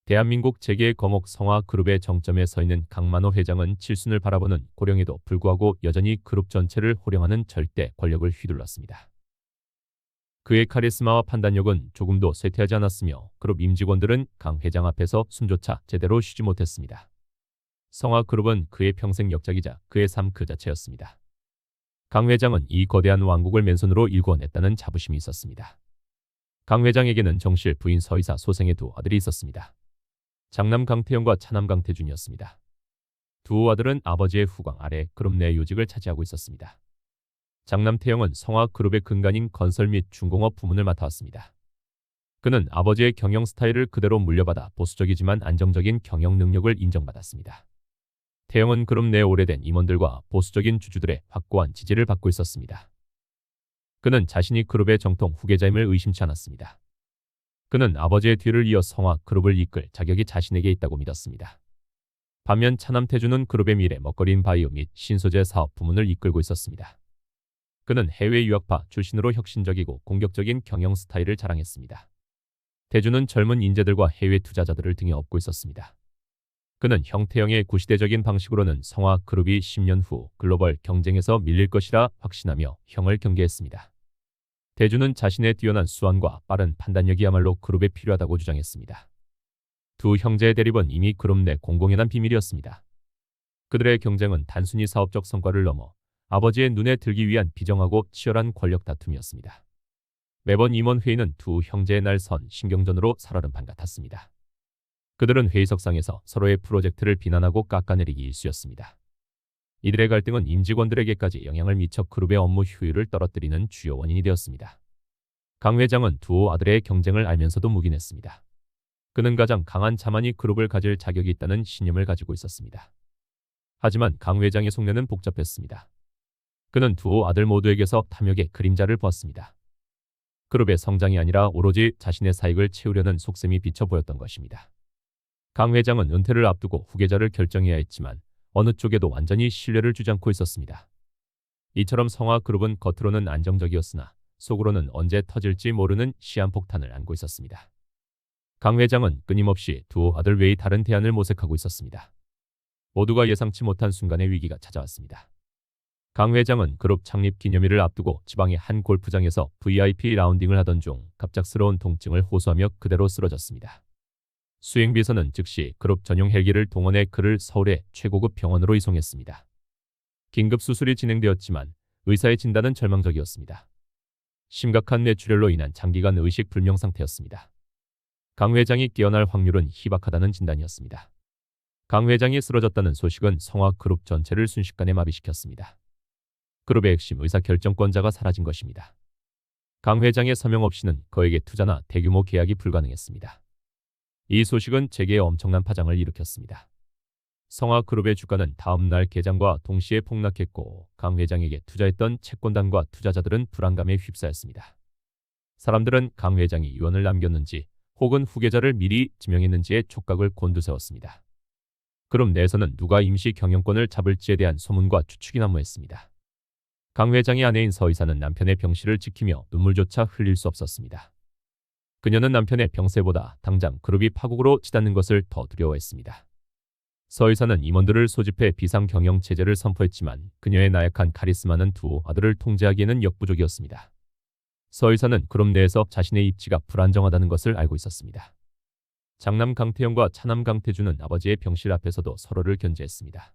대한민국 재계의 거목 성화그룹의 정점에 서 있는 강만호 회장은 칠순을 바라보는 고령에도 불구하고 여전히 그룹 전체를 호령하는 절대 권력을 휘둘렀습니다. 그의 카리스마와 판단력은 조금도 쇠퇴하지 않았으며 그룹 임직원들은 강 회장 앞에서 숨조차 제대로 쉬지 못했습니다. 성화그룹은 그의 평생 역작이자 그의 삶 그 자체였습니다. 강 회장은 이 거대한 왕국을 맨손으로 일궈냈다는 자부심이 있었습니다. 강 회장에게는 정실 부인 서이사 소생의 두 아들이 있었습니다. 장남 강태영과 차남 강태준이었습니다. 두 아들은 아버지의 후광 아래 그룹 내 요직을 차지하고 있었습니다. 장남 태영은 성화그룹의 근간인 건설 및 중공업 부문을 맡아왔습니다. 그는 아버지의 경영 스타일을 그대로 물려받아 보수적이지만 안정적인 경영 능력을 인정받았습니다. 태영은 그룹 내 오래된 임원들과 보수적인 주주들의 확고한 지지를 받고 있었습니다. 그는 자신이 그룹의 정통 후계자임을 의심치 않았습니다. 그는 아버지의 뒤를 이어 성화그룹을 이끌 자격이 자신에게 있다고 믿었습니다. 반면 차남 태준은 그룹의 미래 먹거리인 바이오 및 신소재 사업 부문을 이끌고 있었습니다. 그는 해외 유학파 출신으로 혁신적이고 공격적인 경영 스타일을 자랑했습니다. 태준은 젊은 인재들과 해외 투자자들을 등에 업고 있었습니다. 그는 형태영의 구시대적인 방식으로는 성화그룹이 10년 후 글로벌 경쟁에서 밀릴 것이라 확신하며 형을 경계했습니다. 태준은 자신의 뛰어난 수완과 빠른 판단력이야말로 그룹에 필요하다고 주장했습니다. 두 형제의 대립은 이미 그룹 내 공공연한 비밀이었습니다. 그들의 경쟁은 단순히 사업적 성과를 넘어 아버지의 눈에 들기 위한 비정하고 치열한 권력 다툼이었습니다. 매번 임원회의는 두 형제의 날 선 신경전으로 살얼음 판 같았습니다. 그들은 회의석상에서 서로의 프로젝트를 비난하고 깎아내리기 일쑤였습니다. 이들의 갈등은 임직원들에게까지 영향을 미쳐 그룹의 업무 효율을 떨어뜨리는 주요 원인이 되었습니다. 강 회장은 두 아들의 경쟁을 알면서도 묵인했습니다. 그는 가장 강한 자만이 그룹을 가질 자격이 있다는 신념을 가지고 있었습니다. 하지만 강 회장의 속내는 복잡했습니다. 그는 두 아들 모두에게서 탐욕의 그림자를 보았습니다. 그룹의 성장이 아니라 오로지 자신의 사익을 채우려는 속셈이 비쳐 보였던 것입니다. 강 회장은 은퇴를 앞두고 후계자를 결정해야 했지만 어느 쪽에도 완전히 신뢰를 주지 않고 있었습니다. 이처럼 성화그룹은 겉으로는 안정적이었으나 속으로는 언제 터질지 모르는 시한폭탄을 안고 있었습니다. 강 회장은 끊임없이 두 아들 외의 다른 대안을 모색하고 있었습니다. 모두가 예상치 못한 순간의 위기가 찾아왔습니다. 강 회장은 그룹 창립 기념일을 앞두고 지방의 한 골프장에서 VIP 라운딩을 하던 중 갑작스러운 통증을 호소하며 그대로 쓰러졌습니다. 수행비서는 즉시 그룹 전용 헬기를 동원해 그를 서울의 최고급 병원으로 이송했습니다. 긴급 수술이 진행되었지만 의사의 진단은 절망적이었습니다. 심각한 뇌출혈로 인한 장기간 의식 불명 상태였습니다. 강 회장이 깨어날 확률은 희박하다는 진단이었습니다. 강 회장이 쓰러졌다는 소식은 성화그룹 전체를 순식간에 마비시켰습니다. 그룹의 핵심 의사결정권자가 사라진 것입니다. 강 회장의 서명 없이는 그에게 투자나 대규모 계약이 불가능했습니다. 이 소식은 재계에 엄청난 파장을 일으켰습니다. 성화그룹의 주가는 다음 날 개장과 동시에 폭락했고 강 회장에게 투자했던 채권단과 투자자들은 불안감에 휩싸였습니다. 사람들은 강 회장이 유언을 남겼는지 혹은 후계자를 미리 지명했는지에 촉각을 곤두세웠습니다. 그룹 내에서는 누가 임시 경영권을 잡을지에 대한 소문과 추측이 난무했습니다. 강 회장의 아내인 서 이사는 남편의 병실을 지키며 눈물조차 흘릴 수 없었습니다. 그녀는 남편의 병세보다 당장 그룹이 파국으로 치닫는 것을 더 두려워했습니다. 서 이사는 임원들을 소집해 비상경영 체제를 선포했지만 그녀의 나약한 카리스마는 두 아들을 통제하기에는 역부족이었습니다. 서 이사는 그룹 내에서 자신의 입지가 불안정하다는 것을 알고 있었습니다. 장남 강태영과 차남 강태준은 아버지의 병실 앞에서도 서로를 견제했습니다.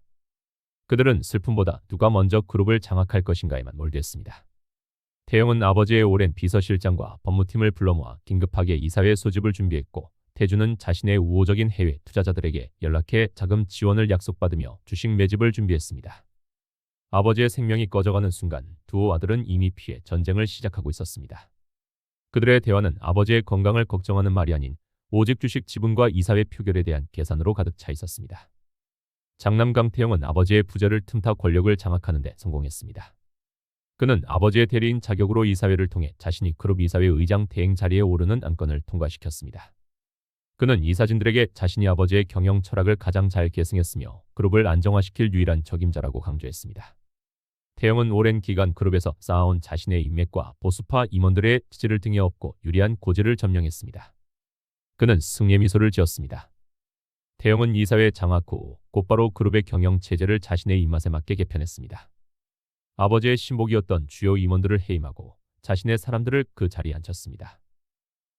그들은 슬픔보다 누가 먼저 그룹을 장악할 것인가에만 몰두했습니다. 태영은 아버지의 오랜 비서실장과 법무팀을 불러 모아 긴급하게 이사회 소집을 준비했고 태준은 자신의 우호적인 해외 투자자들에게 연락해 자금 지원을 약속받으며 주식 매집을 준비했습니다. 아버지의 생명이 꺼져가는 순간 두 아들은 이미 피해 전쟁을 시작하고 있었습니다. 그들의 대화는 아버지의 건강을 걱정하는 말이 아닌 오직 주식 지분과 이사회 표결에 대한 계산으로 가득 차 있었습니다. 장남 강태영은 아버지의 부재를 틈타 권력을 장악하는 데 성공했습니다. 그는 아버지의 대리인 자격으로 이사회를 통해 자신이 그룹 이사회 의장 대행 자리에 오르는 안건을 통과시켰습니다. 그는 이사진들에게 자신이 아버지의 경영 철학을 가장 잘 계승했으며 그룹을 안정화시킬 유일한 적임자라고 강조했습니다. 태영은 오랜 기간 그룹에서 쌓아온 자신의 인맥과 보수파 임원들의 지지를 등에 업고 유리한 고지를 점령했습니다. 그는 승리의 미소를 지었습니다. 태영은 이사회 장악 후 곧바로 그룹의 경영 체제를 자신의 입맛에 맞게 개편했습니다. 아버지의 신복이었던 주요 임원들을 해임하고 자신의 사람들을 그 자리에 앉혔습니다.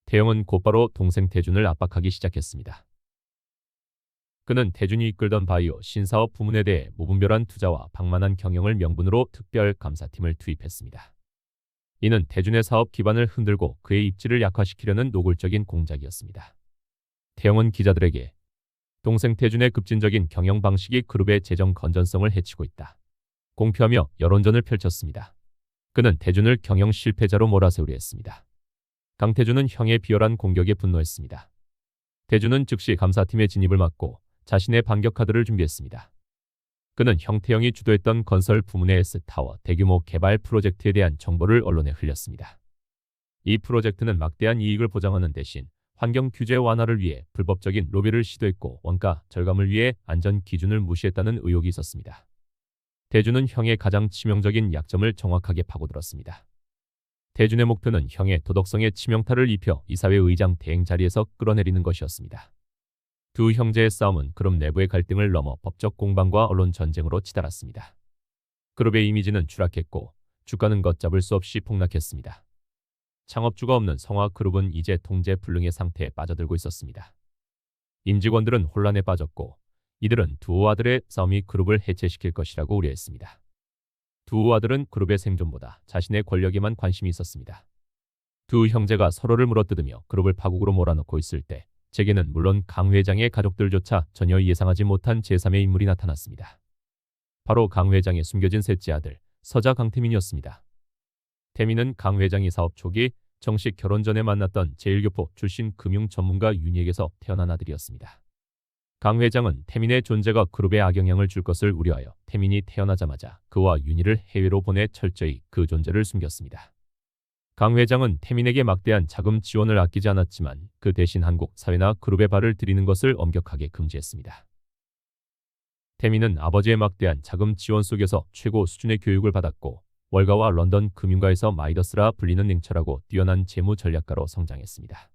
태영은 곧바로 동생 태준을 압박하기 시작했습니다. 그는 태준이 이끌던 바이오 신사업 부문에 대해 무분별한 투자와 방만한 경영을 명분으로 특별 감사팀을 투입했습니다. 이는 태준의 사업 기반을 흔들고 그의 입지를 약화시키려는 노골적인 공작이었습니다. 태영은 기자들에게 동생 태준의 급진적인 경영 방식이 그룹의 재정 건전성을 해치고 있다. 공표하며 여론전을 펼쳤습니다. 그는 태준을 경영 실패자로 몰아세우려 했습니다. 강태준은 형의 비열한 공격에 분노했습니다. 태준은 즉시 감사팀의 진입을 막고 자신의 반격 카드를 준비했습니다. 그는 형태영이 주도했던 건설 부문의 S타워 대규모 개발 프로젝트에 대한 정보를 언론에 흘렸습니다. 이 프로젝트는 막대한 이익을 보장하는 대신 환경 규제 완화를 위해 불법적인 로비를 시도했고 원가 절감을 위해 안전 기준을 무시했다는 의혹이 있었습니다. 태준은 형의 가장 치명적인 약점을 정확하게 파고들었습니다. 태준의 목표는 형의 도덕성에 치명타를 입혀 이사회 의장 대행 자리에서 끌어내리는 것이었습니다. 두 형제의 싸움은 그룹 내부의 갈등을 넘어 법적 공방과 언론 전쟁으로 치달았습니다. 그룹의 이미지는 추락했고 주가는 걷잡을 수 없이 폭락했습니다. 창업주가 없는 성화그룹은 이제 통제 불능의 상태에 빠져들고 있었습니다. 임직원들은 혼란에 빠졌고 이들은 두 아들의 싸움이 그룹을 해체시킬 것이라고 우려했습니다. 두 아들은 그룹의 생존보다 자신의 권력에만 관심이 있었습니다. 두 형제가 서로를 물어뜯으며 그룹을 파국으로 몰아넣고 있을 때 제게는 물론 강 회장의 가족들조차 전혀 예상하지 못한 제3의 인물이 나타났습니다. 바로 강 회장의 숨겨진 셋째 아들 서자 강태민이었습니다. 태민은 강 회장이 사업 초기 정식 결혼 전에 만났던 제1교포 출신 금융 전문가 윤희에게서 태어난 아들이었습니다. 강 회장은 태민의 존재가 그룹에 악영향을 줄 것을 우려하여 태민이 태어나자마자 그와 윤희를 해외로 보내 철저히 그 존재를 숨겼습니다. 강 회장은 태민에게 막대한 자금 지원을 아끼지 않았지만 그 대신 한국 사회나 그룹에 발을 들이는 것을 엄격하게 금지했습니다. 태민은 아버지의 막대한 자금 지원 속에서 최고 수준의 교육을 받았고 월가와 런던 금융가에서 마이더스라 불리는 냉철하고 뛰어난 재무 전략가로 성장했습니다.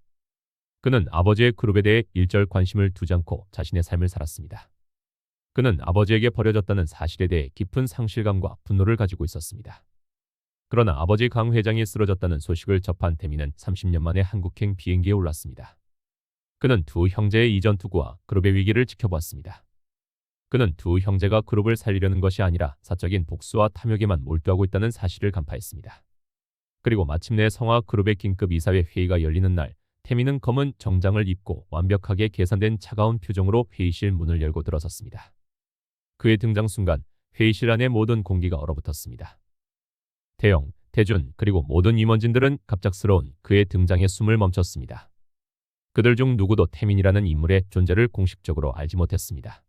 그는 아버지의 그룹에 대해 일절 관심을 두지 않고 자신의 삶을 살았습니다. 그는 아버지에게 버려졌다는 사실에 대해 깊은 상실감과 분노를 가지고 있었습니다. 그러나 아버지 강 회장이 쓰러졌다는 소식을 접한 태민은 30년 만에 한국행 비행기에 올랐습니다. 그는 두 형제의 이전 투구와 그룹의 위기를 지켜보았습니다. 그는 두 형제가 그룹을 살리려는 것이 아니라 사적인 복수와 탐욕에만 몰두하고 있다는 사실을 간파했습니다. 그리고 마침내 성화그룹의 긴급 이사회 회의가 열리는 날 태민은 검은 정장을 입고 완벽하게 계산된 차가운 표정으로 회의실 문을 열고 들어섰습니다. 그의 등장 순간 회의실 안의 모든 공기가 얼어붙었습니다. 태영, 태준 그리고 모든 임원진들은 갑작스러운 그의 등장에 숨을 멈췄습니다. 그들 중 누구도 태민이라는 인물의 존재를 공식적으로 알지 못했습니다.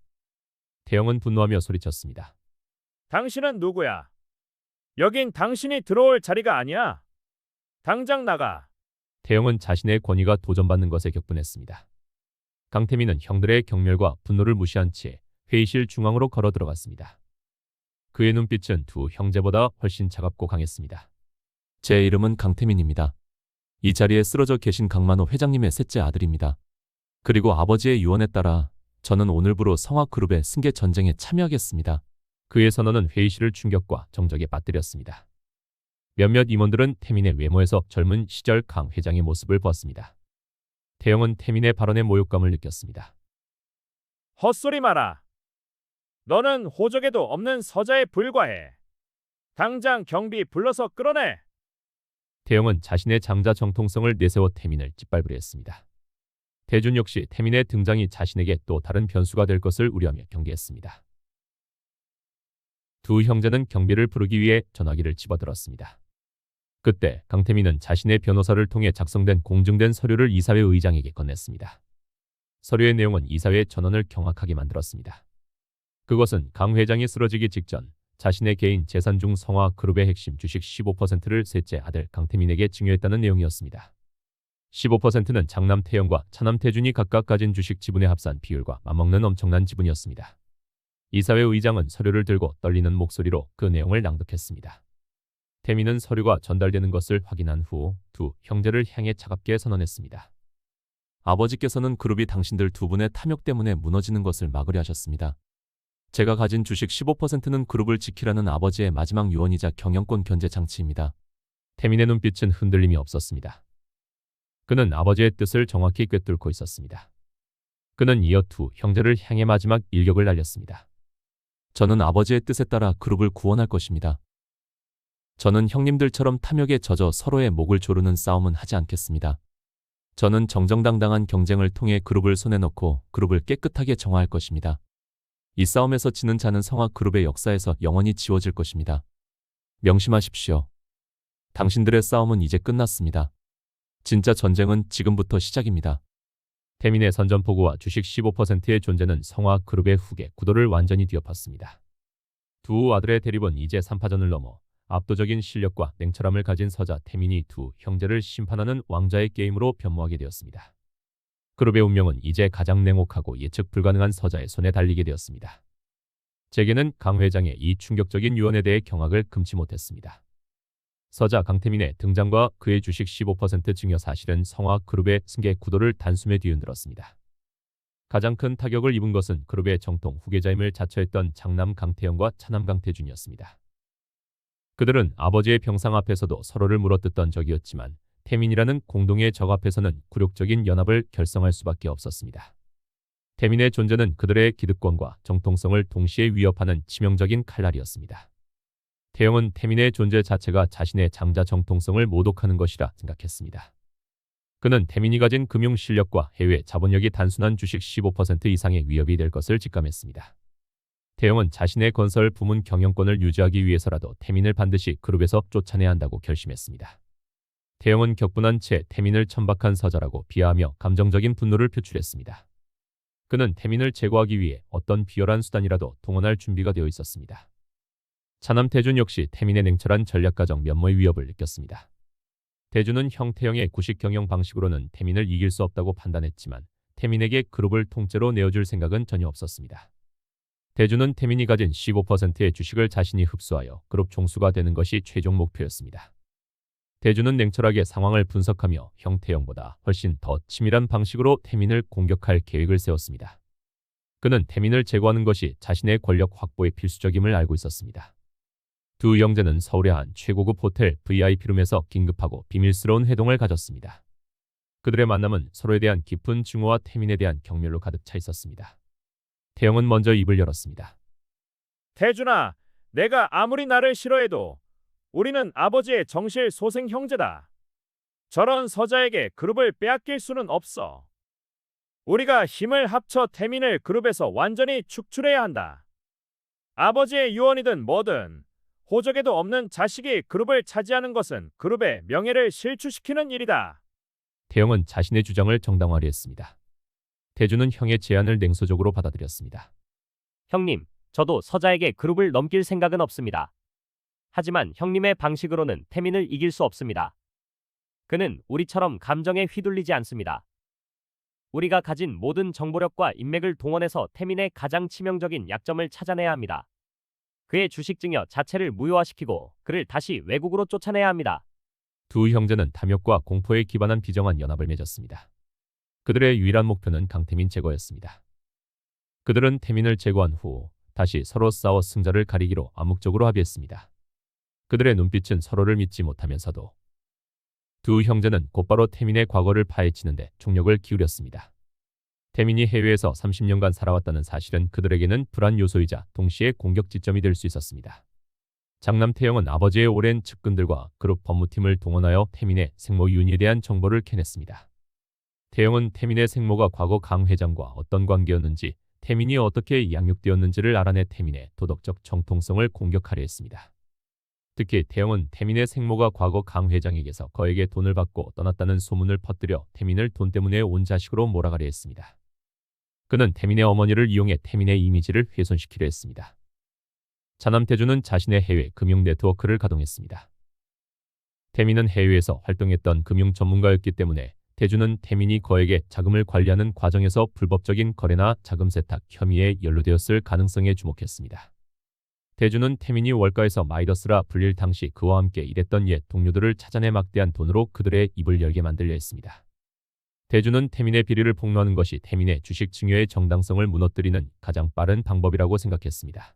태영은 분노하며 소리쳤습니다. 당신은 누구야? 여긴 당신이 들어올 자리가 아니야. 당장 나가. 태영은 자신의 권위가 도전받는 것에 격분했습니다. 강태민은 형들의 경멸과 분노를 무시한 채 회의실 중앙으로 걸어 들어갔습니다. 그의 눈빛은 두 형제보다 훨씬 차갑고 강했습니다. 제 이름은 강태민입니다. 이 자리에 쓰러져 계신 강만호 회장님의 셋째 아들입니다. 그리고 아버지의 유언에 따라 저는 오늘부로 성화그룹의 승계 전쟁에 참여하겠습니다. 그의 선언은 회의실을 충격과 정적에 빠뜨렸습니다. 몇몇 임원들은 태민의 외모에서 젊은 시절 강 회장의 모습을 보았습니다. 태영은 태민의 발언에 모욕감을 느꼈습니다. 헛소리 마라. 너는 호적에도 없는 서자에 불과해. 당장 경비 불러서 끌어내. 태영은 자신의 장자 정통성을 내세워 태민을 짓밟으려 했습니다. 태준 역시 태민의 등장이 자신에게 또 다른 변수가 될 것을 우려하며 경계했습니다. 두 형제는 경비를 부르기 위해 전화기를 집어들었습니다. 그때 강태민은 자신의 변호사를 통해 작성된 공증된 서류를 이사회 의장에게 건넸습니다. 서류의 내용은 이사회 전원을 경악하게 만들었습니다. 그것은 강 회장이 쓰러지기 직전 자신의 개인 재산 중 성화그룹의 핵심 주식 15%를 셋째 아들 강태민에게 증여했다는 내용이었습니다. 15%는 장남 태영과 차남 태준이 각각 가진 주식 지분의 합산 비율과 맞먹는 엄청난 지분이었습니다. 이사회 의장은 서류를 들고 떨리는 목소리로 그 내용을 낭독했습니다. 태민은 서류가 전달되는 것을 확인한 후 두 형제를 향해 차갑게 선언했습니다. 아버지께서는 그룹이 당신들 두 분의 탐욕 때문에 무너지는 것을 막으려 하셨습니다. 제가 가진 주식 15%는 그룹을 지키라는 아버지의 마지막 유언이자 경영권 견제 장치입니다. 태민의 눈빛은 흔들림이 없었습니다. 그는 아버지의 뜻을 정확히 꿰뚫고 있었습니다. 그는 이어 두 형제를 향해 마지막 일격을 날렸습니다. 저는 아버지의 뜻에 따라 그룹을 구원할 것입니다. 저는 형님들처럼 탐욕에 젖어 서로의 목을 조르는 싸움은 하지 않겠습니다. 저는 정정당당한 경쟁을 통해 그룹을 손에 넣고 그룹을 깨끗하게 정화할 것입니다. 이 싸움에서 지는 자는 성화 그룹의 역사에서 영원히 지워질 것입니다. 명심하십시오. 당신들의 싸움은 이제 끝났습니다. 진짜 전쟁은 지금부터 시작입니다. 태민의 선전포고와 주식 15%의 존재는 성화 그룹의 후계 구도를 완전히 뒤엎었습니다. 두 아들의 대립은 이제 3파전을 넘어 압도적인 실력과 냉철함을 가진 서자 태민이 두 형제를 심판하는 왕자의 게임으로 변모하게 되었습니다. 그룹의 운명은 이제 가장 냉혹하고 예측 불가능한 서자의 손에 달리게 되었습니다. 제게는 강 회장의 이 충격적인 유언에 대해 경악을 금치 못했습니다. 서자 강태민의 등장과 그의 주식 15% 증여 사실은 성화 그룹의 승계 구도를 단숨에 뒤흔들었습니다. 가장 큰 타격을 입은 것은 그룹의 정통 후계자임을 자처했던 장남 강태영과 차남 강태준이었습니다. 그들은 아버지의 병상 앞에서도 서로를 물어뜯던 적이었지만 태민이라는 공동의 적 앞에서는 굴욕적인 연합을 결성할 수밖에 없었습니다. 태민의 존재는 그들의 기득권과 정통성을 동시에 위협하는 치명적인 칼날이었습니다. 태영은 태민의 존재 자체가 자신의 장자 정통성을 모독하는 것이라 생각했습니다. 그는 태민이 가진 금융 실력과 해외 자본력이 단순한 주식 15% 이상의 위협이 될 것을 직감했습니다. 태영은 자신의 건설 부문 경영권을 유지하기 위해서라도 태민을 반드시 그룹에서 쫓아내야 한다고 결심했습니다. 태영은 격분한 채 태민을 천박한 서자라고 비하하며 감정적인 분노를 표출했습니다. 그는 태민을 제거하기 위해 어떤 비열한 수단이라도 동원할 준비가 되어 있었습니다. 차남 태준 역시 태민의 냉철한 전략가정 면모의 위협을 느꼈습니다. 태준은 형 태영의 구식 경영 방식으로는 태민을 이길 수 없다고 판단했지만 태민에게 그룹을 통째로 내어줄 생각은 전혀 없었습니다. 태준은 태민이 가진 15%의 주식을 자신이 흡수하여 그룹 총수가 되는 것이 최종 목표였습니다. 태준은 냉철하게 상황을 분석하며 형 태영보다 훨씬 더 치밀한 방식으로 태민을 공격할 계획을 세웠습니다. 그는 태민을 제거하는 것이 자신의 권력 확보에 필수적임을 알고 있었습니다. 두 형제는 서울의 한 최고급 호텔 VIP룸에서 긴급하고 비밀스러운 회동을 가졌습니다. 그들의 만남은 서로에 대한 깊은 증오와 태민에 대한 경멸로 가득 차 있었습니다. 태영은 먼저 입을 열었습니다. 태준아, 내가 아무리 나를 싫어해도 우리는 아버지의 정실 소생 형제다. 저런 서자에게 그룹을 빼앗길 수는 없어. 우리가 힘을 합쳐 태민을 그룹에서 완전히 축출해야 한다. 아버지의 유언이든 뭐든 호적에도 없는 자식이 그룹을 차지하는 것은 그룹의 명예를 실추시키는 일이다. 태영은 자신의 주장을 정당화하려 했습니다. 태준은 형의 제안을 냉소적으로 받아들였습니다. 형님, 저도 서자에게 그룹을 넘길 생각은 없습니다. 하지만 형님의 방식으로는 태민을 이길 수 없습니다. 그는 우리처럼 감정에 휘둘리지 않습니다. 우리가 가진 모든 정보력과 인맥을 동원해서 태민의 가장 치명적인 약점을 찾아내야 합니다. 그의 주식 증여 자체를 무효화시키고 그를 다시 외국으로 쫓아내야 합니다. 두 형제는 탐욕과 공포에 기반한 비정한 연합을 맺었습니다. 그들의 유일한 목표는 강태민 제거였습니다. 그들은 태민을 제거한 후 다시 서로 싸워 승자를 가리기로 암묵적으로 합의했습니다. 그들의 눈빛은 서로를 믿지 못하면서도 두 형제는 곧바로 태민의 과거를 파헤치는데 총력을 기울였습니다. 태민이 해외에서 30년간 살아왔다는 사실은 그들에게는 불안 요소이자 동시에 공격 지점이 될 수 있었습니다. 장남 태영은 아버지의 오랜 측근들과 그룹 법무팀을 동원하여 태민의 생모 윤희에 대한 정보를 캐냈습니다. 태영은 태민의 생모가 과거 강 회장과 어떤 관계였는지, 태민이 어떻게 양육되었는지를 알아내 태민의 도덕적 정통성을 공격하려 했습니다. 특히 태영은 태민의 생모가 과거 강 회장에게서 거액의 돈을 받고 떠났다는 소문을 퍼뜨려 태민을 돈 때문에 온 자식으로 몰아가려 했습니다. 그는 태민의 어머니를 이용해 태민의 이미지를 훼손시키려 했습니다. 차남 태준은 자신의 해외 금융 네트워크를 가동했습니다. 태민은 해외에서 활동했던 금융 전문가였기 때문에 태준은 태민이 거액의 자금을 관리하는 과정에서 불법적인 거래나 자금 세탁 혐의에 연루되었을 가능성에 주목했습니다. 태준은 태민이 월가에서 마이더스라 불릴 당시 그와 함께 일했던 옛 동료들을 찾아내 막대한 돈으로 그들의 입을 열게 만들려 했습니다. 대주는 태민의 비리를 폭로하는 것이 태민의 주식 증여의 정당성을 무너뜨리는 가장 빠른 방법이라고 생각했습니다.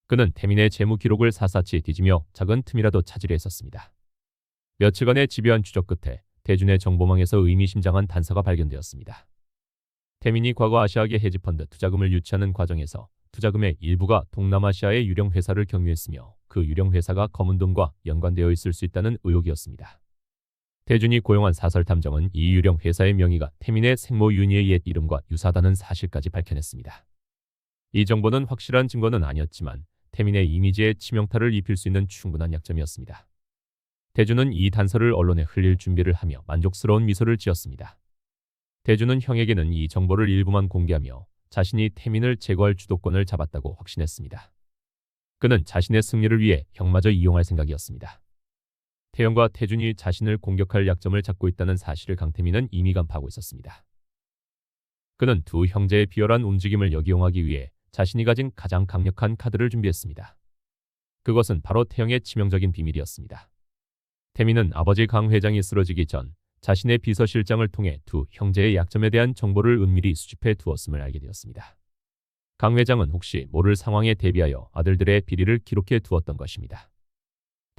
그는 태민의 재무 기록을 샅샅이 뒤지며 작은 틈이라도 찾으려 했었습니다. 며칠간의 집요한 추적 끝에 대준의 정보망에서 의미심장한 단서가 발견되었습니다. 태민이 과거 아시아계 헤지펀드 투자금을 유치하는 과정에서 투자금의 일부가 동남아시아의 유령 회사를 경유했으며 그 유령 회사가 검은돈과 연관되어 있을 수 있다는 의혹이었습니다. 대준이 고용한 사설 탐정은 이 유령 회사의 명의가 태민의 생모 윤희의 옛 이름과 유사하다는 사실까지 밝혀냈습니다. 이 정보는 확실한 증거는 아니었지만 태민의 이미지에 치명타를 입힐 수 있는 충분한 약점이었습니다. 대준은 이 단서를 언론에 흘릴 준비를 하며 만족스러운 미소를 지었습니다. 대준은 형에게는 이 정보를 일부만 공개하며 자신이 태민을 제거할 주도권을 잡았다고 확신했습니다. 그는 자신의 승리를 위해 형마저 이용할 생각이었습니다. 태영과 태준이 자신을 공격할 약점을 잡고 있다는 사실을 강태민은 이미 간파하고 있었습니다. 그는 두 형제의 비열한 움직임을 역이용하기 위해 자신이 가진 가장 강력한 카드를 준비했습니다. 그것은 바로 태영의 치명적인 비밀이었습니다. 태민은 아버지 강 회장이 쓰러지기 전 자신의 비서실장을 통해 두 형제의 약점에 대한 정보를 은밀히 수집해 두었음을 알게 되었습니다. 강 회장은 혹시 모를 상황에 대비하여 아들들의 비리를 기록해 두었던 것입니다.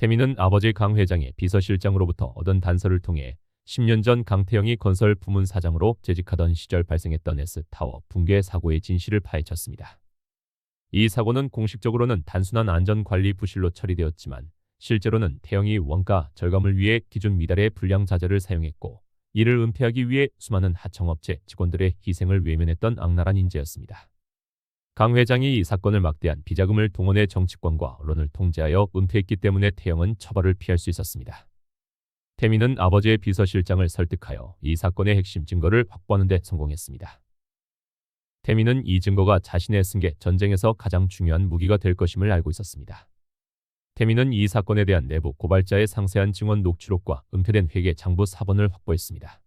태민은 아버지 강 회장의 비서실장으로부터 얻은 단서를 통해 10년 전 강태영이 건설 부문 사장으로 재직하던 시절 발생했던 S타워 붕괴 사고의 진실을 파헤쳤습니다. 이 사고는 공식적으로는 단순한 안전관리 부실로 처리되었지만 실제로는 태영이 원가 절감을 위해 기준 미달의 불량 자재를 사용했고 이를 은폐하기 위해 수많은 하청업체 직원들의 희생을 외면했던 악랄한 인재였습니다. 강 회장이 이 사건을 막대한 비자금을 동원해 정치권과 언론을 통제하여 은폐했기 때문에 태영은 처벌을 피할 수 있었습니다. 태민은 아버지의 비서실장을 설득하여 이 사건의 핵심 증거를 확보하는 데 성공했습니다. 태민은 이 증거가 자신의 승계 전쟁에서 가장 중요한 무기가 될 것임을 알고 있었습니다. 태민은 이 사건에 대한 내부 고발자의 상세한 증언 녹취록과 은폐된 회계 장부 사본을 확보했습니다.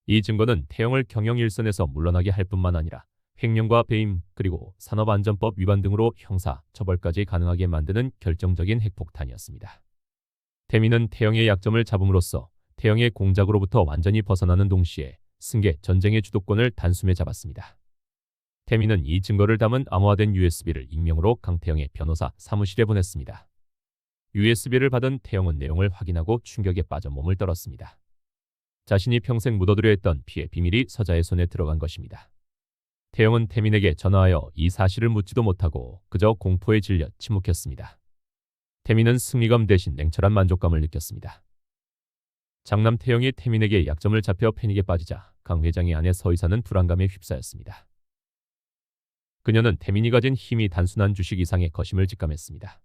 이 증거는 태영을 경영 일선에서 물러나게 할 뿐만 아니라 횡령과 배임 그리고 산업안전법 위반 등으로 형사 처벌까지 가능하게 만드는 결정적인 핵폭탄이었습니다. 태민은 태영의 약점을 잡음으로써 태영의 공작으로부터 완전히 벗어나는 동시에 승계 전쟁의 주도권을 단숨에 잡았습니다. 태민은 이 증거를 담은 암호화된 USB를 익명으로 강태영의 변호사 사무실에 보냈습니다. USB를 받은 태영은 내용을 확인하고 충격에 빠져 몸을 떨었습니다. 자신이 평생 묻어두려 했던 피해 비밀이 서자의 손에 들어간 것입니다. 태영은 태민에게 전화하여 이 사실을 묻지도 못하고 그저 공포에 질려 침묵했습니다. 태민은 승리감 대신 냉철한 만족감을 느꼈습니다. 장남 태영이 태민에게 약점을 잡혀 패닉에 빠지자 강 회장의 아내 서의사는 불안감에 휩싸였습니다. 그녀는 태민이 가진 힘이 단순한 주식 이상의 거심을 직감했습니다.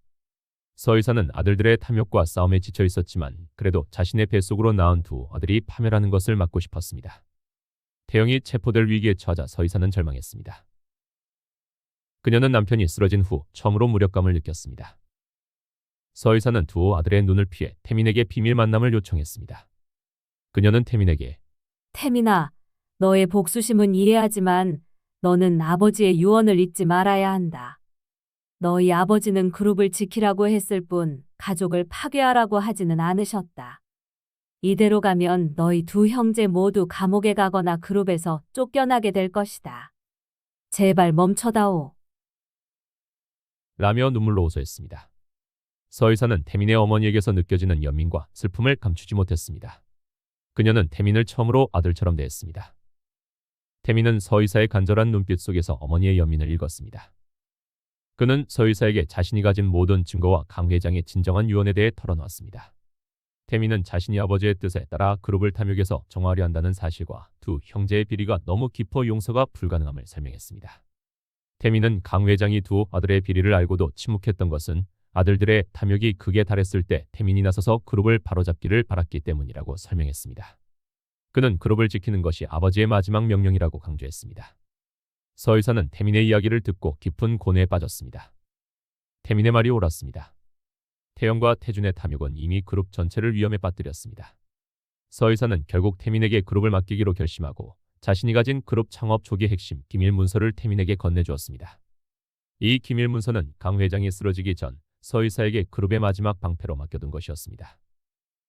서의사는 아들들의 탐욕과 싸움에 지쳐 있었지만 그래도 자신의 뱃속으로 낳은 두 아들이 파멸하는 것을 막고 싶었습니다. 태영이 체포될 위기에 처하자 서의사는 절망했습니다. 그녀는 남편이 쓰러진 후 처음으로 무력감을 느꼈습니다. 서의사는 두 아들의 눈을 피해 태민에게 비밀 만남을 요청했습니다. 그녀는 태민에게 태민아, 너의 복수심은 이해하지만 너는 아버지의 유언을 잊지 말아야 한다. 너희 아버지는 그룹을 지키라고 했을 뿐 가족을 파괴하라고 하지는 않으셨다. 이대로 가면 너희 두 형제 모두 감옥에 가거나 그룹에서 쫓겨나게 될 것이다. 제발 멈춰다오. 라며 눈물로 호소했습니다. 서의사는 태민의 어머니에게서 느껴지는 연민과 슬픔을 감추지 못했습니다. 그녀는 태민을 처음으로 아들처럼 대했습니다. 태민은 서의사의 간절한 눈빛 속에서 어머니의 연민을 읽었습니다. 그는 서의사에게 자신이 가진 모든 증거와 강 회장의 진정한 유언에 대해 털어놓았습니다. 태민은 자신이 아버지의 뜻에 따라 그룹을 탐욕해서 정화하려 한다는 사실과 두 형제의 비리가 너무 깊어 용서가 불가능함을 설명했습니다. 태민은 강 회장이 두 아들의 비리를 알고도 침묵했던 것은 아들들의 탐욕이 극에 달했을 때 태민이 나서서 그룹을 바로잡기를 바랐기 때문이라고 설명했습니다. 그는 그룹을 지키는 것이 아버지의 마지막 명령이라고 강조했습니다. 서의사는 태민의 이야기를 듣고 깊은 고뇌에 빠졌습니다. 태민의 말이 옳았습니다. 태영과 태준의 탐욕은 이미 그룹 전체를 위험에 빠뜨렸습니다. 서의사는 결국 태민에게 그룹을 맡기기로 결심하고 자신이 가진 그룹 창업 초기 핵심 기밀 문서를 태민에게 건네주었습니다. 이 기밀 문서는 강 회장이 쓰러지기 전 서의사에게 그룹의 마지막 방패로 맡겨둔 것이었습니다.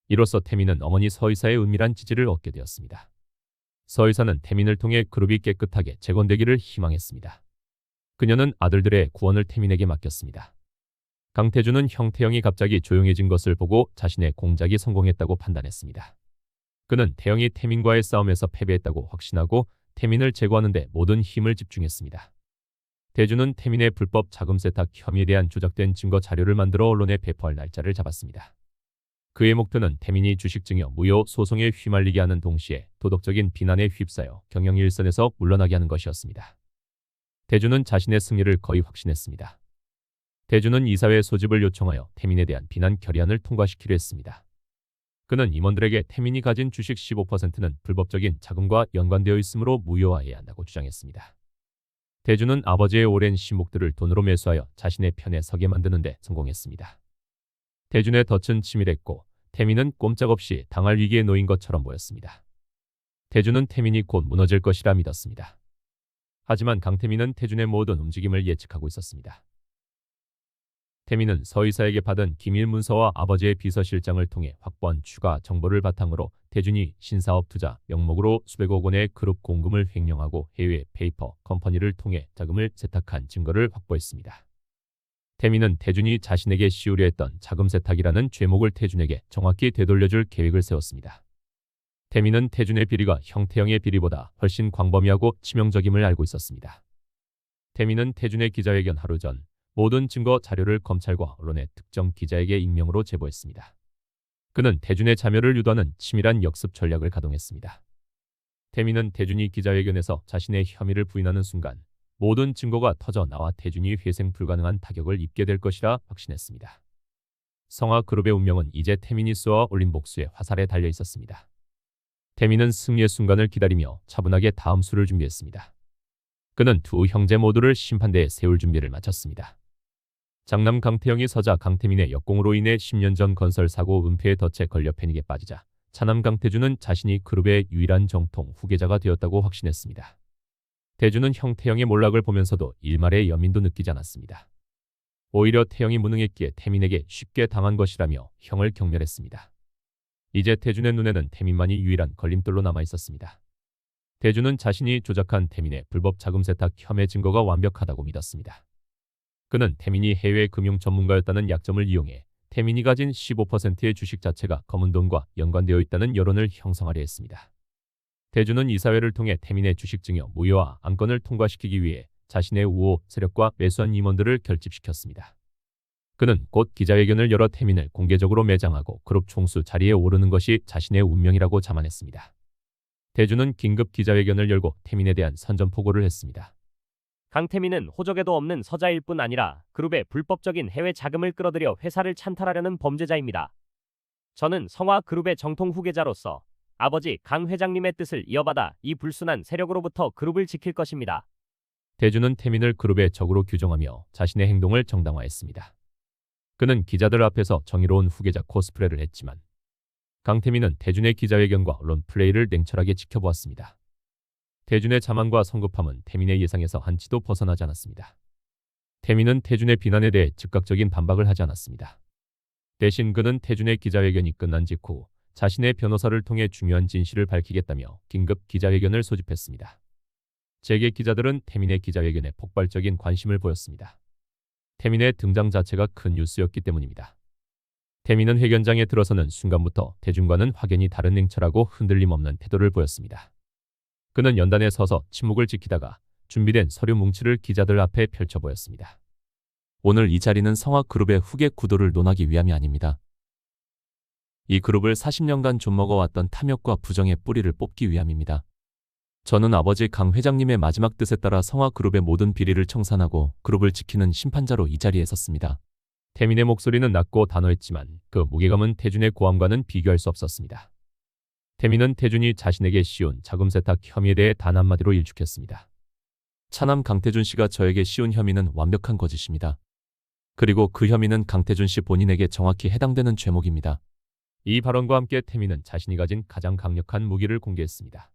이로써 태민은 어머니 서의사의 은밀한 지지를 얻게 되었습니다. 서 이사는 태민을 통해 그룹이 깨끗하게 재건되기를 희망했습니다. 그녀는 아들들의 구원을 태민에게 맡겼습니다. 강태준은 형태형이 갑자기 조용해진 것을 보고 자신의 공작이 성공했다고 판단했습니다. 그는 태형이 태민과의 싸움에서 패배했다고 확신하고 태민을 제거하는 데 모든 힘을 집중했습니다. 대준은 태민의 불법 자금 세탁 혐의에 대한 조작된 증거 자료를 만들어 언론에 배포할 날짜를 잡았습니다. 그의 목표는 태민이 주식 증여 무효 소송에 휘말리게 하는 동시에 도덕적인 비난에 휩싸여 경영 일선에서 물러나게 하는 것이었습니다. 대준은 자신의 승리를 거의 확신했습니다. 대준은 이사회 소집을 요청하여 태민에 대한 비난 결의안을 통과시키려 했습니다. 그는 임원들에게 태민이 가진 주식 15%는 불법적인 자금과 연관되어 있으므로 무효화해야 한다고 주장했습니다. 대준은 아버지의 오랜 신복들을 돈으로 매수하여 자신의 편에 서게 만드는 데 성공했습니다. 대준의 덫은 치밀했고 태민은 꼼짝없이 당할 위기에 놓인 것처럼 보였습니다. 대준은 태민이 곧 무너질 것이라 믿었습니다. 하지만 강태민은 태준의 모든 움직임을 예측하고 있었습니다. 태민은 서 이사에게 받은 기밀 문서와 아버지의 비서실장을 통해 확보한 추가 정보를 바탕으로 태준이 신사업 투자 명목으로 수백억 원의 그룹 공금을 횡령하고 해외 페이퍼 컴퍼니를 통해 자금을 세탁한 증거를 확보했습니다. 태민은 태준이 자신에게 씌우려 했던 자금 세탁이라는 죄목을 태준에게 정확히 되돌려줄 계획을 세웠습니다. 태민은 태준의 비리가 형태형의 비리보다 훨씬 광범위하고 치명적임을 알고 있었습니다. 태민은 태준의 기자회견 하루 전 모든 증거 자료를 검찰과 언론의 특정 기자에게 익명으로 제보했습니다. 그는 태준의 자멸을 유도하는 치밀한 역습 전략을 가동했습니다. 태민은 태준이 기자회견에서 자신의 혐의를 부인하는 순간 모든 증거가 터져 나와 태준이 회생 불가능한 타격을 입게 될 것이라 확신했습니다. 성화그룹의 운명은 이제 태민이 쏘아 올린 복수의 화살에 달려 있었습니다. 태민은 승리의 순간을 기다리며 차분하게 다음 수를 준비했습니다. 그는 두 형제 모두를 심판대에 세울 준비를 마쳤습니다. 장남 강태형이 서자 강태민의 역공으로 인해 10년 전 건설 사고 은폐의 덫에 걸려 패닉에 빠지자 차남 강태준은 자신이 그룹의 유일한 정통 후계자가 되었다고 확신했습니다. 대준은 형태형의 몰락을 보면서도 일말의 연민도 느끼지 않았습니다. 오히려 태형이 무능했기에 태민에게 쉽게 당한 것이라며 형을 경멸했습니다. 이제 태준의 눈에는 태민만이 유일한 걸림돌로 남아 있었습니다. 대준은 자신이 조작한 태민의 불법 자금 세탁 혐의 증거가 완벽하다고 믿었습니다. 그는 태민이 해외 금융 전문가였다는 약점을 이용해 태민이 가진 15%의 주식 자체가 검은 돈과 연관되어 있다는 여론을 형성하려 했습니다. 대준은 이사회를 통해 태민의 주식 증여 무효화 안건을 통과시키기 위해 자신의 우호 세력과 매수한 임원들을 결집시켰습니다. 그는 곧 기자회견을 열어 태민을 공개적으로 매장하고 그룹 총수 자리에 오르는 것이 자신의 운명이라고 자만했습니다. 대준은 긴급 기자회견을 열고 태민에 대한 선전포고를 했습니다. 강태민은 호적에도 없는 서자일 뿐 아니라 그룹의 불법적인 해외 자금을 끌어들여 회사를 찬탈하려는 범죄자입니다. 저는 성화그룹의 정통 후계자로서 아버지 강 회장님의 뜻을 이어받아 이 불순한 세력으로부터 그룹을 지킬 것입니다. 대준은 태민을 그룹의 적으로 규정하며 자신의 행동을 정당화했습니다. 그는 기자들 앞에서 정의로운 후계자 코스프레를 했지만 강태민은 대준의 기자회견과 언론 플레이를 냉철하게 지켜보았습니다. 대준의 자만과 성급함은 태민의 예상에서 한치도 벗어나지 않았습니다. 태민은 태준의 비난에 대해 즉각적인 반박을 하지 않았습니다. 대신 그는 태준의 기자회견이 끝난 직후 자신의 변호사를 통해 중요한 진실을 밝히겠다며 긴급 기자회견을 소집했습니다. 재계 기자들은 태민의 기자회견에 폭발적인 관심을 보였습니다. 태민의 등장 자체가 큰 뉴스였기 때문입니다. 태민은 회견장에 들어서는 순간부터 대준과는 확연히 다른 냉철하고 흔들림 없는 태도를 보였습니다. 그는 연단에 서서 침묵을 지키다가 준비된 서류 뭉치를 기자들 앞에 펼쳐 보였습니다. 오늘 이 자리는 성화그룹의 후계 구도를 논하기 위함이 아닙니다. 이 그룹을 40년간 좀먹어왔던 탐욕과 부정의 뿌리를 뽑기 위함입니다. 저는 아버지 강 회장님의 마지막 뜻에 따라 성화그룹의 모든 비리를 청산하고 그룹을 지키는 심판자로 이 자리에 섰습니다. 태민의 목소리는 낮고 단호했지만 그 무게감은 태준의 고함과는 비교할 수 없었습니다. 태민은 태준이 자신에게 씌운 자금 세탁 혐의에 대해 단 한마디로 일축했습니다. 차남 강태준 씨가 저에게 씌운 혐의는 완벽한 거짓입니다. 그리고 그 혐의는 강태준 씨 본인에게 정확히 해당되는 죄목입니다. 이 발언과 함께 태민은 자신이 가진 가장 강력한 무기를 공개했습니다.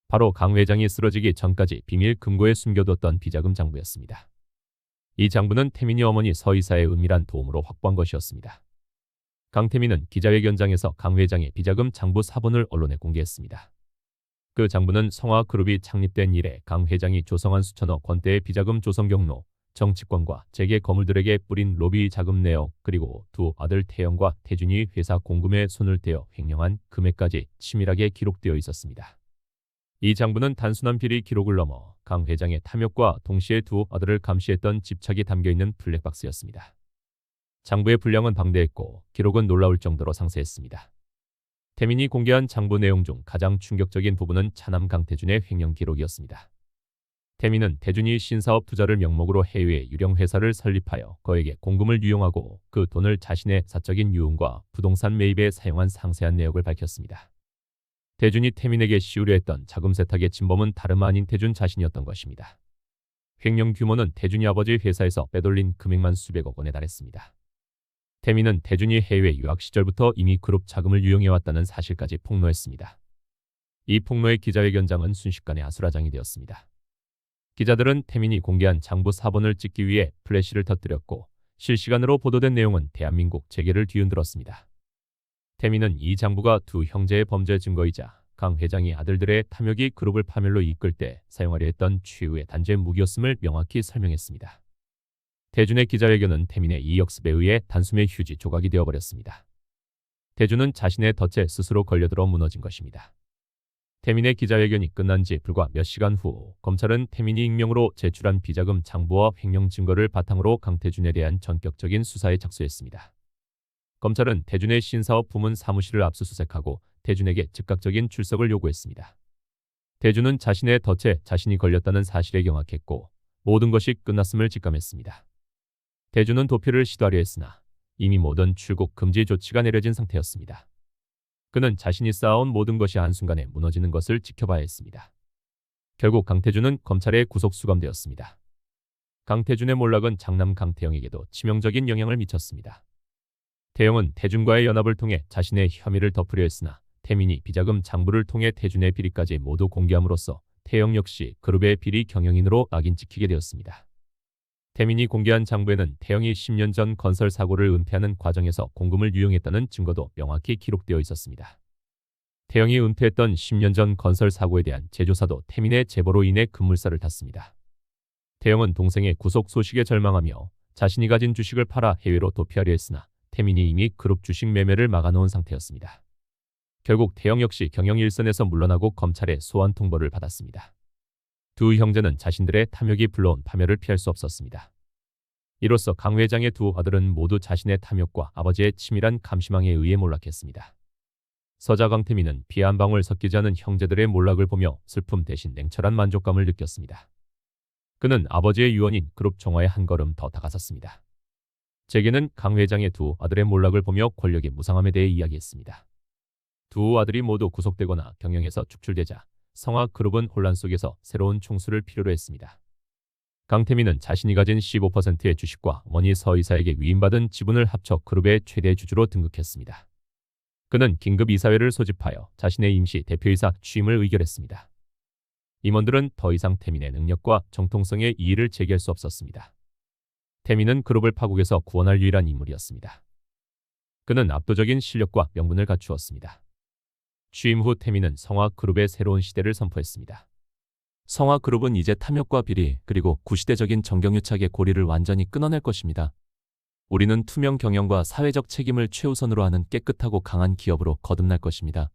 바로 강 회장이 쓰러지기 전까지 비밀 금고에 숨겨뒀던 비자금 장부였습니다. 이 장부는 태민이 어머니 서 이사의 은밀한 도움으로 확보한 것이었습니다. 강태민은 기자회견장에서 강 회장의 비자금 장부 사본을 언론에 공개했습니다. 그 장부는 성화그룹이 창립된 이래 강 회장이 조성한 수천억 원대의 비자금 조성 경로, 정치권과 재계 거물들에게 뿌린 로비 자금 내역, 그리고 두 아들 태영과 태준이 회사 공금에 손을 대어 횡령한 금액까지 치밀하게 기록되어 있었습니다. 이 장부는 단순한 비리 기록을 넘어 강 회장의 탐욕과 동시에 두 아들을 감시했던 집착이 담겨있는 블랙박스였습니다. 장부의 분량은 방대했고 기록은 놀라울 정도로 상세했습니다. 태민이 공개한 장부 내용 중 가장 충격적인 부분은 차남 강태준의 횡령 기록이었습니다. 태민은 태준이 신사업 투자를 명목으로 해외에 유령 회사를 설립하여 그에게 공금을 유용하고 그 돈을 자신의 사적인 유흥과 부동산 매입에 사용한 상세한 내역을 밝혔습니다. 태준이 태민에게 시우려 했던 자금 세탁의 진범은 다름 아닌 태준 자신이었던 것입니다. 횡령 규모는 태준이 아버지 회사에서 빼돌린 금액만 수백억 원에 달했습니다. 태민은 태준이 해외 유학 시절부터 이미 그룹 자금을 유용해왔다는 사실까지 폭로했습니다. 이 폭로의 기자회견장은 순식간에 아수라장이 되었습니다. 기자들은 태민이 공개한 장부 4번을 찍기 위해 플래시를 터뜨렸고 실시간으로 보도된 내용은 대한민국 재계를 뒤흔들었습니다. 태민은 이 장부가 두 형제의 범죄 증거이자 강 회장이 아들들의 탐욕이 그룹을 파멸로 이끌 때 사용하려 했던 최후의 단죄 무기였음을 명확히 설명했습니다. 태준의 기자회견은 태민의 이 역습에 의해 단숨에 휴지 조각이 되어버렸습니다. 태준은 자신의 덫에 스스로 걸려들어 무너진 것입니다. 태민의 기자회견이 끝난 지 불과 몇 시간 후 검찰은 태민이 익명으로 제출한 비자금 장부와 횡령 증거를 바탕으로 강태준에 대한 전격적인 수사에 착수했습니다. 검찰은 태준의 신사업 부문 사무실을 압수수색하고 태준에게 즉각적인 출석을 요구했습니다. 태준은 자신의 덫에 자신이 걸렸다는 사실에 경악했고 모든 것이 끝났음을 직감했습니다. 태준은 도피를 시도하려 했으나 이미 모든 출국 금지 조치가 내려진 상태였습니다. 그는 자신이 쌓아온 모든 것이 한순간에 무너지는 것을 지켜봐야 했습니다. 결국 강태준은 검찰에 구속 수감되었습니다. 강태준의 몰락은 장남 강태영에게도 치명적인 영향을 미쳤습니다. 태영은 태준과의 연합을 통해 자신의 혐의를 덮으려 했으나 태민이 비자금 장부를 통해 태준의 비리까지 모두 공개함으로써 태영 역시 그룹의 비리 경영인으로 낙인 찍히게 되었습니다. 태민이 공개한 장부에는 태영이 10년 전 건설 사고를 은폐하는 과정에서 공금을 유용했다는 증거도 명확히 기록되어 있었습니다. 태영이 은폐했던 10년 전 건설 사고에 대한 재조사도 태민의 제보로 인해 급물살을 탔습니다. 태영은 동생의 구속 소식에 절망하며 자신이 가진 주식을 팔아 해외로 도피하려 했으나 태민이 이미 그룹 주식 매매를 막아놓은 상태였습니다. 결국 태영 역시 경영 일선에서 물러나고 검찰의 소환 통보를 받았습니다. 두 형제는 자신들의 탐욕이 불러온 파멸을 피할 수 없었습니다. 이로써 강 회장의 두 아들은 모두 자신의 탐욕과 아버지의 치밀한 감시망에 의해 몰락했습니다. 서자 강태민은 피 한 방울 섞이지 않은 형제들의 몰락을 보며 슬픔 대신 냉철한 만족감을 느꼈습니다. 그는 아버지의 유언인 그룹 정화에 한 걸음 더 다가섰습니다. 재계는 강 회장의 두 아들의 몰락을 보며 권력의 무상함에 대해 이야기했습니다. 두 아들이 모두 구속되거나 경영에서 축출되자 성화그룹은 혼란 속에서 새로운 총수를 필요로 했습니다. 강태민은 자신이 가진 15%의 주식과 어머니 서이사에게 위임받은 지분을 합쳐 그룹의 최대 주주로 등극했습니다. 그는 긴급 이사회를 소집하여 자신의 임시 대표이사 취임을 의결했습니다. 임원들은 더 이상 태민의 능력과 정통성에 이의를 제기할 수 없었습니다. 태민은 그룹을 파국에서 구원할 유일한 인물이었습니다. 그는 압도적인 실력과 명분을 갖추었습니다. 취임 후 태민은 성화그룹의 새로운 시대를 선포했습니다. 성화그룹은 이제 탐욕과 비리 그리고 구시대적인 정경유착의 고리를 완전히 끊어낼 것입니다. 우리는 투명 경영과 사회적 책임을 최우선으로 하는 깨끗하고 강한 기업으로 거듭날 것입니다.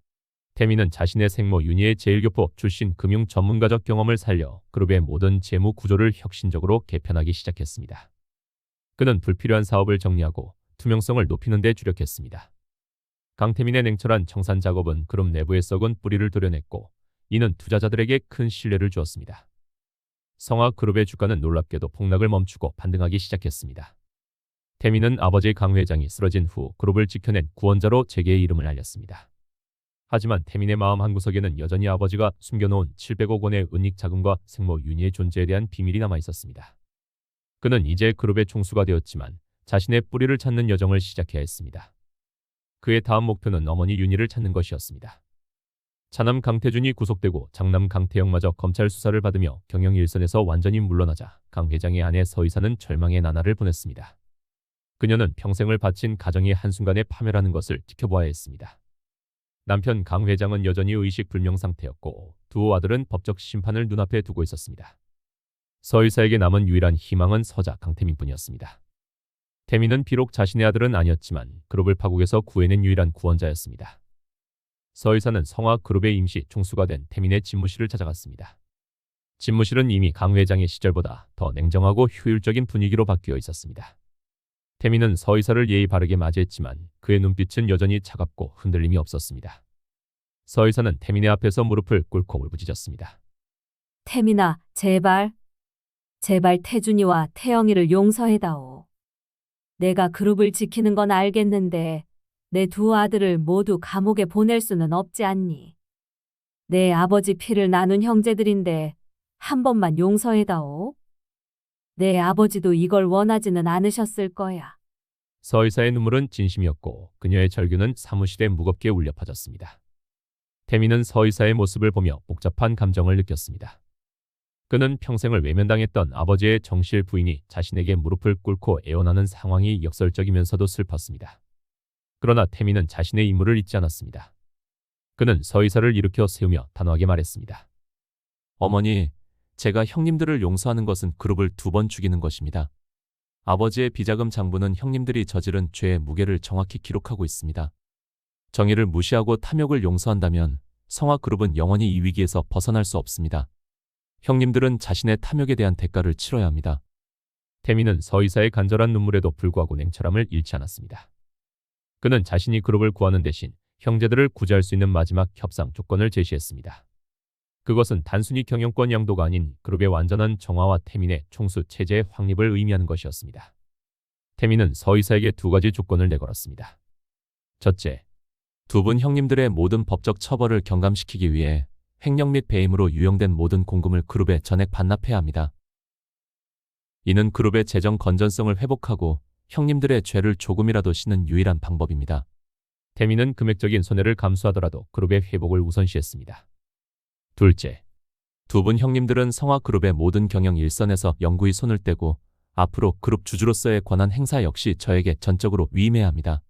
태민은 자신의 생모 윤희의 제일교포 출신 금융 전문가적 경험을 살려 그룹의 모든 재무 구조를 혁신적으로 개편하기 시작했습니다. 그는 불필요한 사업을 정리하고 투명성을 높이는 데 주력했습니다. 강태민의 냉철한 청산 작업은 그룹 내부에 썩은 뿌리를 도려냈고 이는 투자자들에게 큰 신뢰를 주었습니다. 성화그룹의 주가는 놀랍게도 폭락을 멈추고 반등하기 시작했습니다. 태민은 아버지 강 회장이 쓰러진 후 그룹을 지켜낸 구원자로 재계의 이름을 알렸습니다. 하지만 태민의 마음 한구석에는 여전히 아버지가 숨겨놓은 700억 원의 은닉 자금과 생모 윤희의 존재에 대한 비밀이 남아 있었습니다. 그는 이제 그룹의 총수가 되었지만 자신의 뿌리를 찾는 여정을 시작해야 했습니다. 그의 다음 목표는 어머니 윤희를 찾는 것이었습니다. 차남 강태준이 구속되고 장남 강태영마저 검찰 수사를 받으며 경영 일선에서 완전히 물러나자 강 회장의 아내 서이사는 절망의 나날을 보냈습니다. 그녀는 평생을 바친 가정이 한순간에 파멸하는 것을 지켜보아야 했습니다. 남편 강 회장은 여전히 의식불명 상태였고 두 아들은 법적 심판을 눈앞에 두고 있었습니다. 서의사에게 남은 유일한 희망은 서자 강태민뿐이었습니다. 태민은 비록 자신의 아들은 아니었지만 그룹을 파국에서 구해낸 유일한 구원자였습니다. 서의사는 성화 그룹의 임시 총수가 된 태민의 집무실을 찾아갔습니다. 집무실은 이미 강 회장의 시절보다 더 냉정하고 효율적인 분위기로 바뀌어 있었습니다. 태민은 서의사를 예의 바르게 맞이했지만 그의 눈빛은 여전히 차갑고 흔들림이 없었습니다. 서의사는 태민의 앞에서 무릎을 꿇고 울부짖었습니다. 태민아, 제발. 제발 태준이와 태영이를 용서해다오. 내가 그룹을 지키는 건 알겠는데 내 두 아들을 모두 감옥에 보낼 수는 없지 않니? 내 아버지 피를 나눈 형제들인데 한 번만 용서해다오. 내 아버지도 이걸 원하지는 않으셨을 거야. 서의사의 눈물은 진심이었고 그녀의 절규는 사무실에 무겁게 울려 퍼졌습니다. 태민은 서의사의 모습을 보며 복잡한 감정을 느꼈습니다. 그는 평생을 외면당했던 아버지의 정실 부인이 자신에게 무릎을 꿇고 애원하는 상황이 역설적이면서도 슬펐습니다. 그러나 태민은 자신의 임무를 잊지 않았습니다. 그는 서의사를 일으켜 세우며 단호하게 말했습니다. 어머니, 제가 형님들을 용서하는 것은 그룹을 2번 죽이는 것입니다. 아버지의 비자금 장부는 형님들이 저지른 죄의 무게를 정확히 기록하고 있습니다. 정의를 무시하고 탐욕을 용서한다면 성화 그룹은 영원히 이 위기에서 벗어날 수 없습니다. 형님들은 자신의 탐욕에 대한 대가를 치러야 합니다. 태민은 서의사의 간절한 눈물에도 불구하고 냉철함을 잃지 않았습니다. 그는 자신이 그룹을 구하는 대신 형제들을 구제할 수 있는 마지막 협상 조건을 제시했습니다. 그것은 단순히 경영권 양도가 아닌 그룹의 완전한 정화와 태민의 총수 체제의 확립을 의미하는 것이었습니다. 태민은 서의사에게 2가지 조건을 내걸었습니다. 첫째, 2분 형님들의 모든 법적 처벌을 경감시키기 위해 횡령 및 배임으로 유용된 모든 공금을 그룹에 전액 반납해야 합니다. 이는 그룹의 재정 건전성을 회복하고 형님들의 죄를 조금이라도 씻는 유일한 방법입니다. 태민은 금액적인 손해를 감수하더라도 그룹의 회복을 우선시했습니다. 둘째, 2분 형님들은 성화 그룹의 모든 경영 일선에서 영구히 손을 떼고 앞으로 그룹 주주로서의 권한 행사 역시 저에게 전적으로 위임해야 합니다.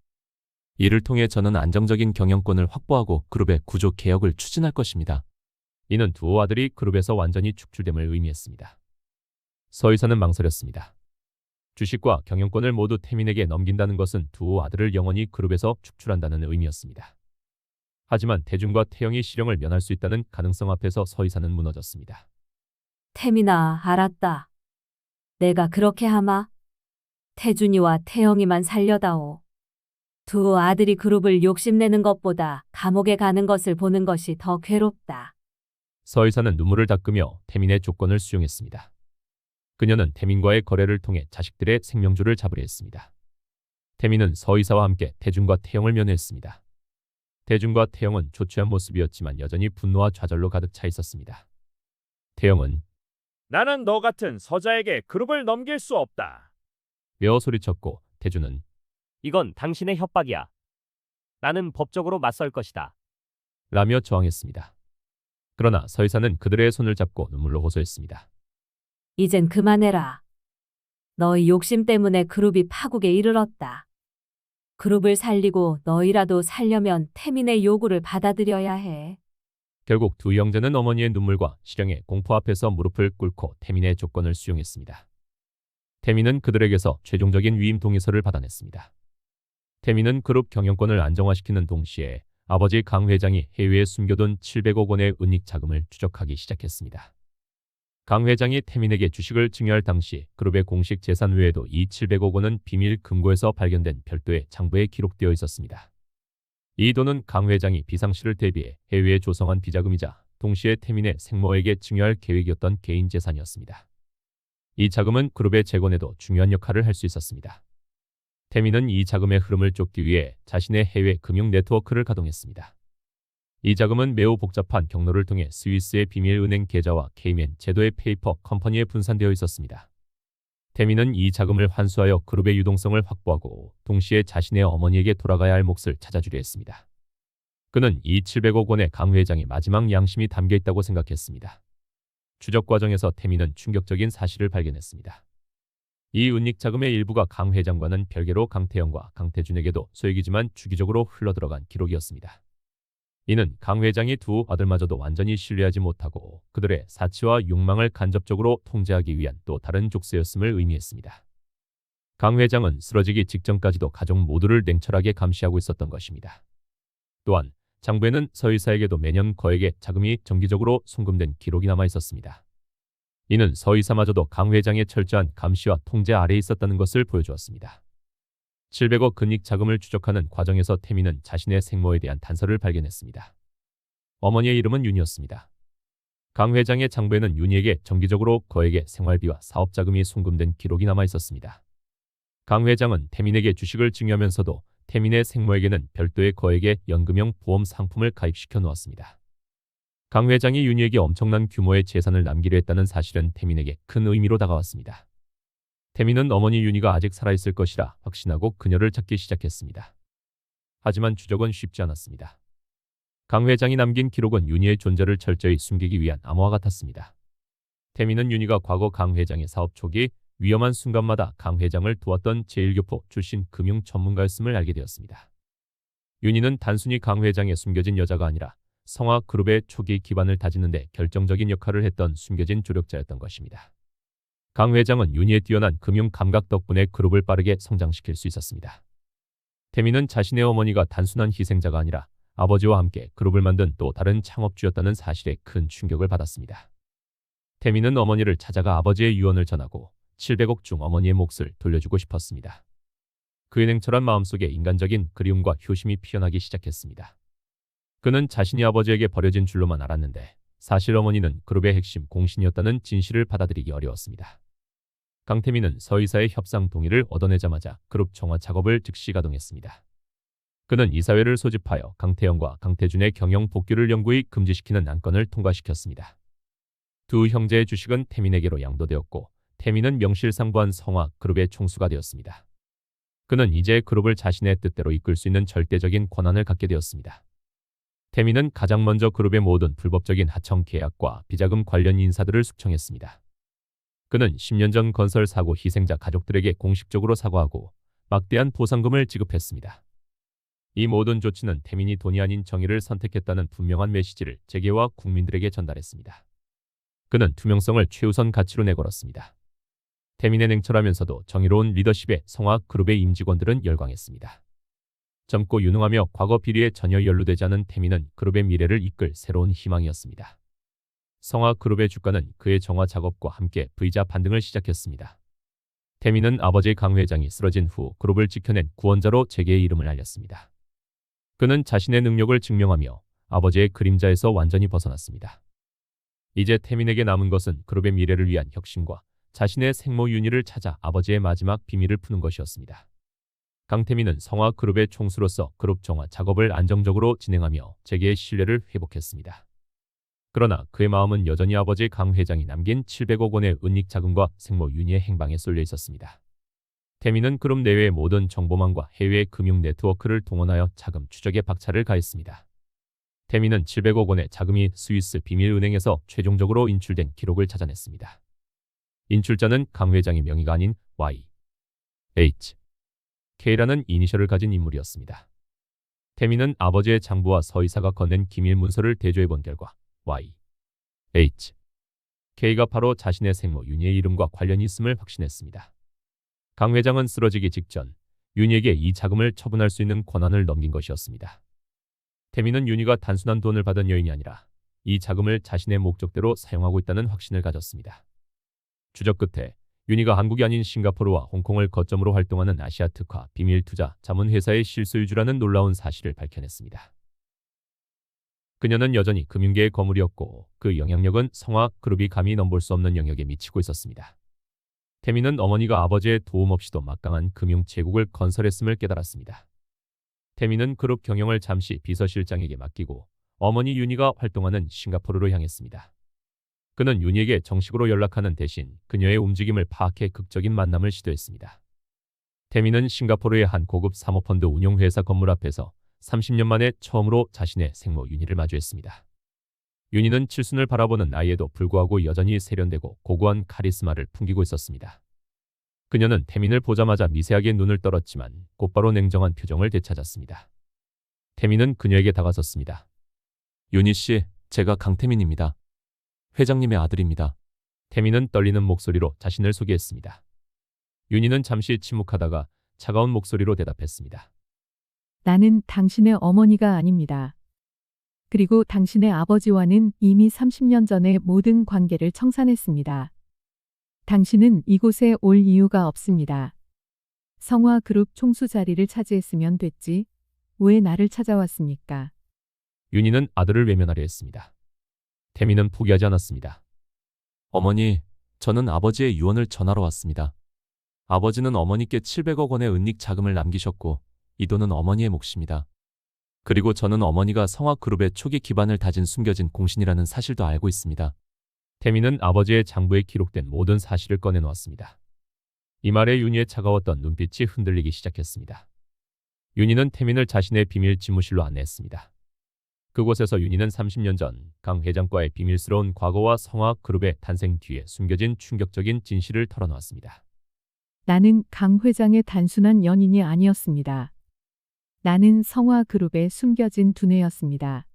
이를 통해 저는 안정적인 경영권을 확보하고 그룹의 구조 개혁을 추진할 것입니다. 이는 두 아들이 그룹에서 완전히 축출됨을 의미했습니다. 서의사는 망설였습니다. 주식과 경영권을 모두 태민에게 넘긴다는 것은 두 아들을 영원히 그룹에서 축출한다는 의미였습니다. 하지만 태준과 태영이 실형을 면할 수 있다는 가능성 앞에서 서의사는 무너졌습니다. 태민아, 알았다. 내가 그렇게 하마. 태준이와 태영이만 살려다오. 두 아들이 그룹을 욕심내는 것보다 감옥에 가는 것을 보는 것이 더 괴롭다. 서의사는 눈물을 닦으며 태민의 조건을 수용했습니다. 그녀는 태민과의 거래를 통해 자식들의 생명줄을 잡으려 했습니다. 태민은 서의사와 함께 태준과 태영을 면회했습니다. 태준과 태영은 조취한 모습이었지만 여전히 분노와 좌절로 가득 차 있었습니다. 태영은 나는 너 같은 서자에게 그룹을 넘길 수 없다. 며 소리쳤고 태준은 이건 당신의 협박이야. 나는 법적으로 맞설 것이다. 라며 저항했습니다. 그러나 서의사는 그들의 손을 잡고 눈물로 호소했습니다. 이젠 그만해라. 너희 욕심 때문에 그룹이 파국에 이르렀다. 그룹을 살리고 너희라도 살려면 태민의 요구를 받아들여야 해. 결국 두 형제는 어머니의 눈물과 실형의 공포 앞에서 무릎을 꿇고 태민의 조건을 수용했습니다. 태민은 그들에게서 최종적인 위임 동의서를 받아냈습니다. 태민은 그룹 경영권을 안정화시키는 동시에 아버지 강 회장이 해외에 숨겨둔 700억 원의 은닉 자금을 추적하기 시작했습니다. 강 회장이 태민에게 주식을 증여할 당시 그룹의 공식 재산 외에도 이 700억 원은 비밀 금고에서 발견된 별도의 장부에 기록되어 있었습니다. 이 돈은 강 회장이 비상시를 대비해 해외에 조성한 비자금이자 동시에 태민의 생모에게 증여할 계획이었던 개인 재산이었습니다. 이 자금은 그룹의 재건에도 중요한 역할을 할 수 있었습니다. 태민은 이 자금의 흐름을 쫓기 위해 자신의 해외 금융 네트워크를 가동했습니다. 이 자금은 매우 복잡한 경로를 통해 스위스의 비밀은행 계좌와 케이맨 제도의 페이퍼 컴퍼니에 분산되어 있었습니다. 태민은 이 자금을 환수하여 그룹의 유동성을 확보하고 동시에 자신의 어머니에게 돌아가야 할 몫을 찾아주려 했습니다. 그는 이 700억 원의 강 회장의 마지막 양심이 담겨 있다고 생각했습니다. 추적 과정에서 태민은 충격적인 사실을 발견했습니다. 이 은닉 자금의 일부가 강 회장과는 별개로 강태영과 강태준에게도 소액이지만 주기적으로 흘러들어간 기록이었습니다. 이는 강 회장이 두 아들마저도 완전히 신뢰하지 못하고 그들의 사치와 욕망을 간접적으로 통제하기 위한 또 다른 족쇄였음을 의미했습니다. 강 회장은 쓰러지기 직전까지도 가족 모두를 냉철하게 감시하고 있었던 것입니다. 또한 장부에는 서 의사에게도 매년 거액의 자금이 정기적으로 송금된 기록이 남아 있었습니다. 이는 서 의사마저도 강 회장의 철저한 감시와 통제 아래에 있었다는 것을 보여주었습니다. 700억 근익 자금을 추적하는 과정에서 태민은 자신의 생모에 대한 단서를 발견했습니다. 어머니의 이름은 윤이었습니다. 강 회장의 장부에는 윤희에게 정기적으로 거액의 생활비와 사업자금이 송금된 기록이 남아 있었습니다. 강 회장은 태민에게 주식을 증여하면서도 태민의 생모에게는 별도의 거액의 연금형 보험 상품을 가입시켜 놓았습니다. 강 회장이 윤희에게 엄청난 규모의 재산을 남기려 했다는 사실은 태민에게 큰 의미로 다가왔습니다. 태민은 어머니 윤희가 아직 살아있을 것이라 확신하고 그녀를 찾기 시작했습니다. 하지만 추적은 쉽지 않았습니다. 강 회장이 남긴 기록은 윤희의 존재를 철저히 숨기기 위한 암호와 같았습니다. 태민은 윤희가 과거 강 회장의 사업 초기 위험한 순간마다 강 회장을 도왔던 제1교포 출신 금융 전문가였음을 알게 되었습니다. 윤희는 단순히 강 회장의 숨겨진 여자가 아니라 성화그룹의 초기 기반을 다지는 데 결정적인 역할을 했던 숨겨진 조력자였던 것입니다. 강 회장은 윤희의 뛰어난 금융 감각 덕분에 그룹을 빠르게 성장시킬 수 있었습니다. 태민은 자신의 어머니가 단순한 희생자가 아니라 아버지와 함께 그룹을 만든 또 다른 창업주였다는 사실에 큰 충격을 받았습니다. 태민은 어머니를 찾아가 아버지의 유언을 전하고 700억 중 어머니의 몫을 돌려주고 싶었습니다. 그의 냉철한 마음속에 인간적인 그리움과 효심이 피어나기 시작했습니다. 그는 자신이 아버지에게 버려진 줄로만 알았는데 사실 어머니는 그룹의 핵심 공신이었다는 진실을 받아들이기 어려웠습니다. 강태민은 서 의사의 협상 동의를 얻어내자마자 그룹 정화 작업을 즉시 가동했습니다. 그는 이사회를 소집하여 강태영과 강태준의 경영 복귀를 영구히 금지시키는 안건을 통과시켰습니다. 두 형제의 주식은 태민에게로 양도되었고 태민은 명실상부한 성화그룹의 총수가 되었습니다. 그는 이제 그룹을 자신의 뜻대로 이끌 수 있는 절대적인 권한을 갖게 되었습니다. 태민은 가장 먼저 그룹의 모든 불법적인 하청 계약과 비자금 관련 인사들을 숙청했습니다. 그는 10년 전 건설 사고 희생자 가족들에게 공식적으로 사과하고 막대한 보상금을 지급했습니다. 이 모든 조치는 태민이 돈이 아닌 정의를 선택했다는 분명한 메시지를 재계와 국민들에게 전달했습니다. 그는 투명성을 최우선 가치로 내걸었습니다. 태민의 냉철하면서도 정의로운 리더십에 성화그룹의 임직원들은 열광했습니다. 젊고 유능하며 과거 비리에 전혀 연루되지 않은 태민은 그룹의 미래를 이끌 새로운 희망이었습니다. 성화그룹의 주가는 그의 정화 작업과 함께 V자 반등을 시작했습니다. 태민은 아버지 강 회장이 쓰러진 후 그룹을 지켜낸 구원자로 재계의 이름을 알렸습니다. 그는 자신의 능력을 증명하며 아버지의 그림자에서 완전히 벗어났습니다. 이제 태민에게 남은 것은 그룹의 미래를 위한 혁신과 자신의 생모 윤희를 찾아 아버지의 마지막 비밀을 푸는 것이었습니다. 강태민은 성화그룹의 총수로서 그룹 정화 작업을 안정적으로 진행하며 재계의 신뢰를 회복했습니다. 그러나 그의 마음은 여전히 아버지 강 회장이 남긴 700억 원의 은닉 자금과 생모 윤희의 행방에 쏠려 있었습니다. 태민은 그룹 내외의 모든 정보망과 해외 금융 네트워크를 동원하여 자금 추적에 박차를 가했습니다. 태민은 700억 원의 자금이 스위스 비밀은행에서 최종적으로 인출된 기록을 찾아냈습니다. 인출자는 강 회장의 명의가 아닌 YHK라는 이니셜을 가진 인물이었습니다. 태민은 아버지의 장부와 서의사가 건넨 기밀 문서를 대조해본 결과 YHK가 바로 자신의 생모 윤희의 이름과 관련이 있음을 확신했습니다. 강 회장은 쓰러지기 직전 윤희에게 이 자금을 처분할 수 있는 권한을 넘긴 것이었습니다. 태민은 윤희가 단순한 돈을 받은 여인이 아니라 이 자금을 자신의 목적대로 사용하고 있다는 확신을 가졌습니다. 추적 끝에 윤희가 한국이 아닌 싱가포르와 홍콩을 거점으로 활동하는 아시아 특화 비밀 투자 자문회사의 실소유주라는 놀라운 사실을 밝혀냈습니다. 그녀는 여전히 금융계의 거물이었고 그 영향력은 성화그룹이 감히 넘볼 수 없는 영역에 미치고 있었습니다. 태민은 어머니가 아버지의 도움 없이도 막강한 금융 제국을 건설했음을 깨달았습니다. 태민은 그룹 경영을 잠시 비서실장에게 맡기고 어머니 윤희가 활동하는 싱가포르로 향했습니다. 그는 윤희에게 정식으로 연락하는 대신 그녀의 움직임을 파악해 극적인 만남을 시도했습니다. 태민은 싱가포르의 한 고급 사모펀드 운용회사 건물 앞에서 30년 만에 처음으로 자신의 생모 윤희를 마주했습니다. 윤희는 칠순을 바라보는 나이에도 불구하고 여전히 세련되고 고고한 카리스마를 풍기고 있었습니다. 그녀는 태민을 보자마자 미세하게 눈을 떨었지만 곧바로 냉정한 표정을 되찾았습니다. 태민은 그녀에게 다가섰습니다. 윤희 씨, 제가 강태민입니다. 회장님의 아들입니다. 태민은 떨리는 목소리로 자신을 소개했습니다. 윤희는 잠시 침묵하다가 차가운 목소리로 대답했습니다. 나는 당신의 어머니가 아닙니다. 그리고 당신의 아버지와는 이미 30년 전에 모든 관계를 청산했습니다. 당신은 이곳에 올 이유가 없습니다. 성화그룹 총수 자리를 차지했으면 됐지. 왜 나를 찾아왔습니까? 윤희는 아들을 외면하려 했습니다. 태민은 포기하지 않았습니다. 어머니, 저는 아버지의 유언을 전하러 왔습니다. 아버지는 어머니께 700억 원의 은닉 자금을 남기셨고 이 돈은 어머니의 몫입니다. 그리고 저는 어머니가 성화그룹의 초기 기반을 다진 숨겨진 공신이라는 사실도 알고 있습니다. 태민은 아버지의 장부에 기록된 모든 사실을 꺼내놓았습니다. 이 말에 윤희의 차가웠던 눈빛이 흔들리기 시작했습니다. 윤희는 태민을 자신의 비밀 집무실로 안내했습니다. 그곳에서 윤희는 30년 전 강 회장과의 비밀스러운 과거와 성화그룹의 탄생 뒤에 숨겨진 충격적인 진실을 털어놓았습니다. 나는 강 회장의 단순한 연인이 아니었습니다. 나는 성화그룹의 숨겨진 두뇌였습니다.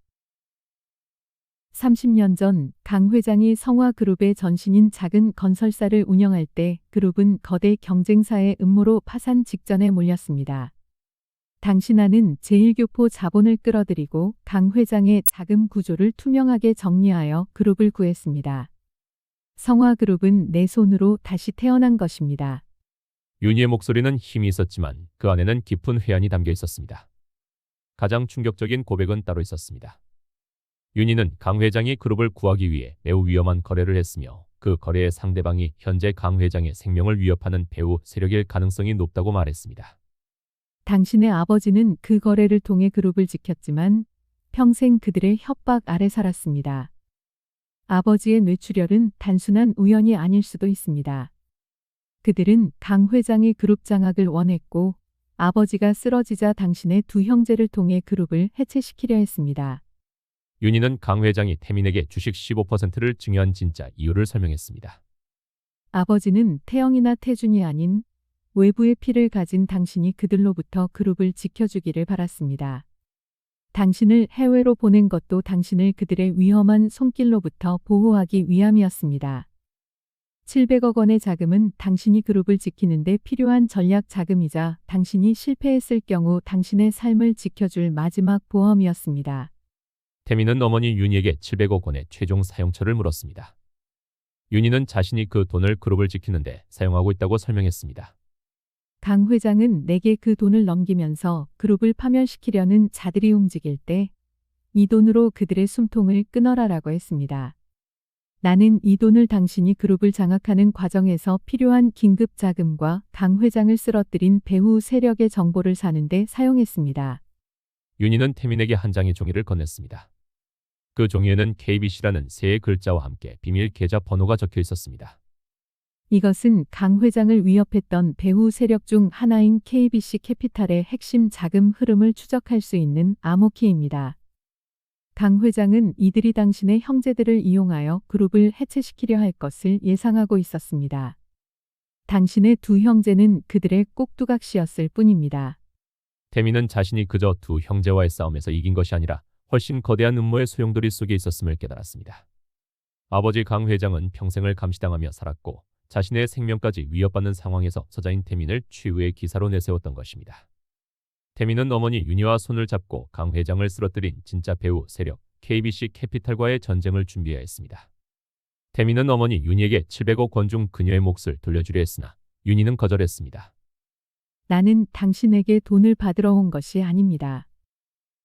30년 전 강 회장이 성화그룹의 전신인 작은 건설사를 운영할 때 그룹은 거대 경쟁사의 음모로 파산 직전에 몰렸습니다. 당시 나는 제1교포 자본을 끌어들이고 강 회장의 자금 구조를 투명하게 정리하여 그룹을 구했습니다. 성화그룹은 내 손으로 다시 태어난 것입니다. 윤희의 목소리는 힘이 있었지만 그 안에는 깊은 회한이 담겨 있었습니다. 가장 충격적인 고백은 따로 있었습니다. 윤희는 강 회장이 그룹을 구하기 위해 매우 위험한 거래를 했으며 그 거래의 상대방이 현재 강 회장의 생명을 위협하는 배후 세력일 가능성이 높다고 말했습니다. 당신의 아버지는 그 거래를 통해 그룹을 지켰지만 평생 그들의 협박 아래 살았습니다. 아버지의 뇌출혈은 단순한 우연이 아닐 수도 있습니다. 그들은 강 회장이 그룹 장악을 원했고 아버지가 쓰러지자 당신의 두 형제를 통해 그룹을 해체시키려 했습니다. 윤희는 강 회장이 태민에게 주식 15%를 증여한 진짜 이유를 설명했습니다. 아버지는 태영이나 태준이 아닌 외부의 피를 가진 당신이 그들로부터 그룹을 지켜주기를 바랐습니다. 당신을 해외로 보낸 것도 당신을 그들의 위험한 손길로부터 보호하기 위함이었습니다. 700억 원의 자금은 당신이 그룹을 지키는데 필요한 전략 자금이자 당신이 실패했을 경우 당신의 삶을 지켜줄 마지막 보험이었습니다. 태민은 어머니 윤희에게 700억 원의 최종 사용처를 물었습니다. 윤희는 자신이 그 돈을 그룹을 지키는데 사용하고 있다고 설명했습니다. 강 회장은 내게 그 돈을 넘기면서 그룹을 파멸시키려는 자들이 움직일 때 이 돈으로 그들의 숨통을 끊어라라고 했습니다. 나는 이 돈을 당신이 그룹을 장악하는 과정에서 필요한 긴급 자금과 강 회장을 쓰러뜨린 배후 세력의 정보를 사는데 사용했습니다. 윤희는 태민에게 한 장의 종이를 건넸습니다. 그 종이에는 KBC라는 세 글자와 함께 비밀 계좌 번호가 적혀 있었습니다. 이것은 강 회장을 위협했던 배후 세력 중 하나인 KBC 캐피탈의 핵심 자금 흐름을 추적할 수 있는 암호키입니다. 강 회장은 이들이 당신의 형제들을 이용하여 그룹을 해체시키려 할 것을 예상하고 있었습니다. 당신의 두 형제는 그들의 꼭두각시였을 뿐입니다. 태민은 자신이 그저 두 형제와의 싸움에서 이긴 것이 아니라 훨씬 거대한 음모의 소용돌이 속에 있었음을 깨달았습니다. 아버지 강 회장은 평생을 감시당하며 살았고 자신의 생명까지 위협받는 상황에서 서자인 태민을 최후의 기사로 내세웠던 것입니다. 태민은 어머니 윤희와 손을 잡고 강 회장을 쓰러뜨린 진짜 배후 세력 KBC 캐피탈과의 전쟁을 준비해야 했습니다. 태민은 어머니 윤희에게 700억 원 중 그녀의 몫을 돌려주려 했으나 윤희는 거절했습니다. 나는 당신에게 돈을 받으러 온 것이 아닙니다.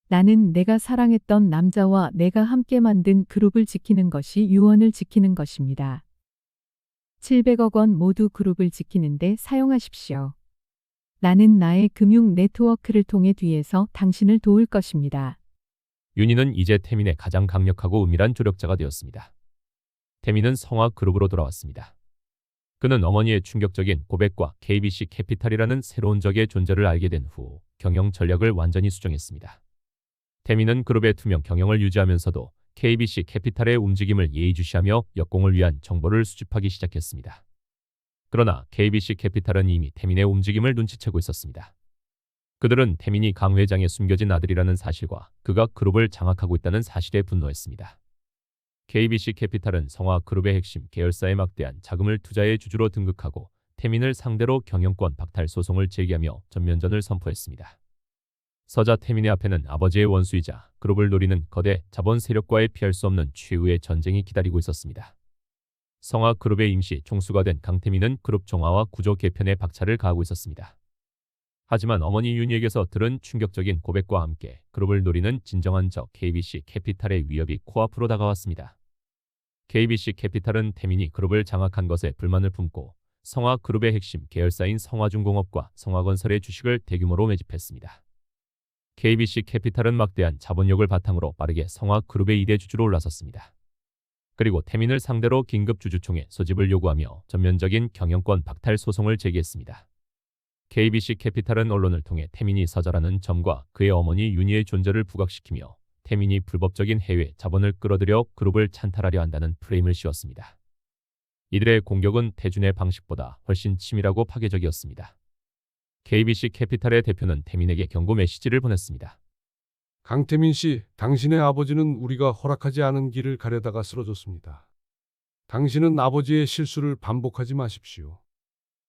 나는 내가 사랑했던 남자와 내가 함께 만든 그룹을 지키는 것이 유언을 지키는 것입니다. 700억 원 모두 그룹을 지키는데 사용하십시오. 나는 나의 금융 네트워크를 통해 뒤에서 당신을 도울 것입니다. 윤희는 이제 태민의 가장 강력하고 은밀한 조력자가 되었습니다. 태민은 성화그룹으로 돌아왔습니다. 그는 어머니의 충격적인 고백과 KBC 캐피탈이라는 새로운 적의 존재를 알게 된 후 경영 전략을 완전히 수정했습니다. 태민은 그룹의 투명 경영을 유지하면서도 KBC 캐피탈의 움직임을 예의주시하며 역공을 위한 정보를 수집하기 시작했습니다. 그러나 KBC 캐피탈은 이미 태민의 움직임을 눈치채고 있었습니다. 그들은 태민이 강 회장의 숨겨진 아들이라는 사실과 그가 그룹을 장악하고 있다는 사실에 분노했습니다. KBC 캐피탈은 성화그룹의 핵심 계열사에 막대한 자금을 투자의 주주로 등극하고 태민을 상대로 경영권 박탈 소송을 제기하며 전면전을 선포했습니다. 서자 태민의 앞에는 아버지의 원수이자 그룹을 노리는 거대 자본 세력과의 피할 수 없는 최후의 전쟁이 기다리고 있었습니다. 성화그룹의 임시 총수가 된 강태민은 그룹 정화와 구조 개편에 박차를 가하고 있었습니다. 하지만 어머니 윤희에게서 들은 충격적인 고백과 함께 그룹을 노리는 진정한 적 KBC 캐피탈의 위협이 코앞으로 다가왔습니다. KBC 캐피탈은 태민이 그룹을 장악한 것에 불만을 품고 성화그룹의 핵심 계열사인 성화중공업과 성화건설의 주식을 대규모로 매집했습니다. KBC 캐피탈은 막대한 자본력을 바탕으로 빠르게 성화그룹의 2대 주주로 올라섰습니다. 그리고 태민을 상대로 긴급 주주총회 소집을 요구하며 전면적인 경영권 박탈 소송을 제기했습니다. KBC 캐피탈은 언론을 통해 태민이 서자라는 점과 그의 어머니 윤희의 존재를 부각시키며 태민이 불법적인 해외 자본을 끌어들여 그룹을 찬탈하려 한다는 프레임을 씌웠습니다. 이들의 공격은 태준의 방식보다 훨씬 치밀하고 파괴적이었습니다. KBC 캐피탈의 대표는 태민에게 경고 메시지를 보냈습니다. 강태민 씨, 당신의 아버지는 우리가 허락하지 않은 길을 가려다가 쓰러졌습니다. 당신은 아버지의 실수를 반복하지 마십시오.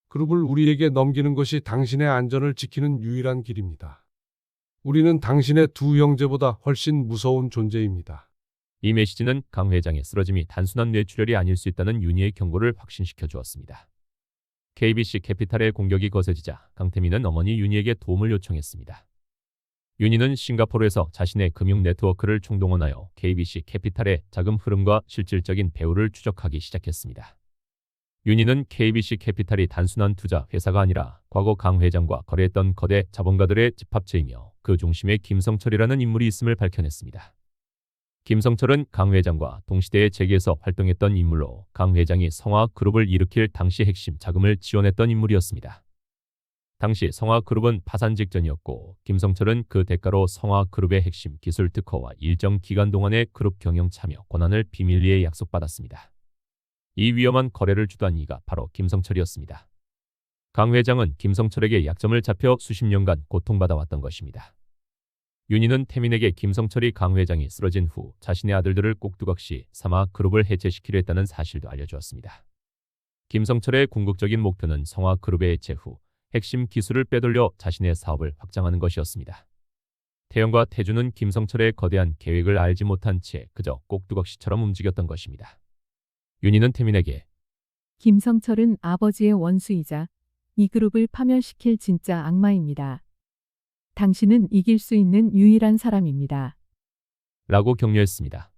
그룹을 우리에게 넘기는 것이 당신의 안전을 지키는 유일한 길입니다. 우리는 당신의 두 형제보다 훨씬 무서운 존재입니다. 이 메시지는 강 회장의 쓰러짐이 단순한 뇌출혈이 아닐 수 있다는 윤희의 경고를 확신시켜 주었습니다. KBC 캐피탈의 공격이 거세지자 강태민은 어머니 윤희에게 도움을 요청했습니다. 윤희는 싱가포르에서 자신의 금융 네트워크를 총동원하여 KBC 캐피탈의 자금 흐름과 실질적인 배후를 추적하기 시작했습니다. 윤희는 KBC 캐피탈이 단순한 투자 회사가 아니라 과거 강 회장과 거래했던 거대 자본가들의 집합체이며 그 중심에 김성철이라는 인물이 있음을 밝혀냈습니다. 김성철은 강 회장과 동시대의 재계에서 활동했던 인물로 강 회장이 성화그룹을 일으킬 당시 핵심 자금을 지원했던 인물이었습니다. 당시 성화그룹은 파산 직전이었고 김성철은 그 대가로 성화그룹의 핵심 기술 특허와 일정 기간 동안의 그룹 경영 참여 권한을 비밀리에 약속받았습니다. 이 위험한 거래를 주도한 이가 바로 김성철이었습니다. 강 회장은 김성철에게 약점을 잡혀 수십 년간 고통받아왔던 것입니다. 윤희는 태민에게 김성철이 강 회장이 쓰러진 후 자신의 아들들을 꼭두각시 삼아 그룹을 해체시키려 했다는 사실도 알려주었습니다. 김성철의 궁극적인 목표는 성화그룹의 해체 후 핵심 기술을 빼돌려 자신의 사업을 확장하는 것이었습니다. 태영과 태준은 김성철의 거대한 계획을 알지 못한 채 그저 꼭두각시처럼 움직였던 것입니다. 윤희는 태민에게 김성철은 아버지의 원수이자 이 그룹을 파멸시킬 진짜 악마입니다. 당신은 이길 수 있는 유일한 사람입니다. 라고 격려했습니다.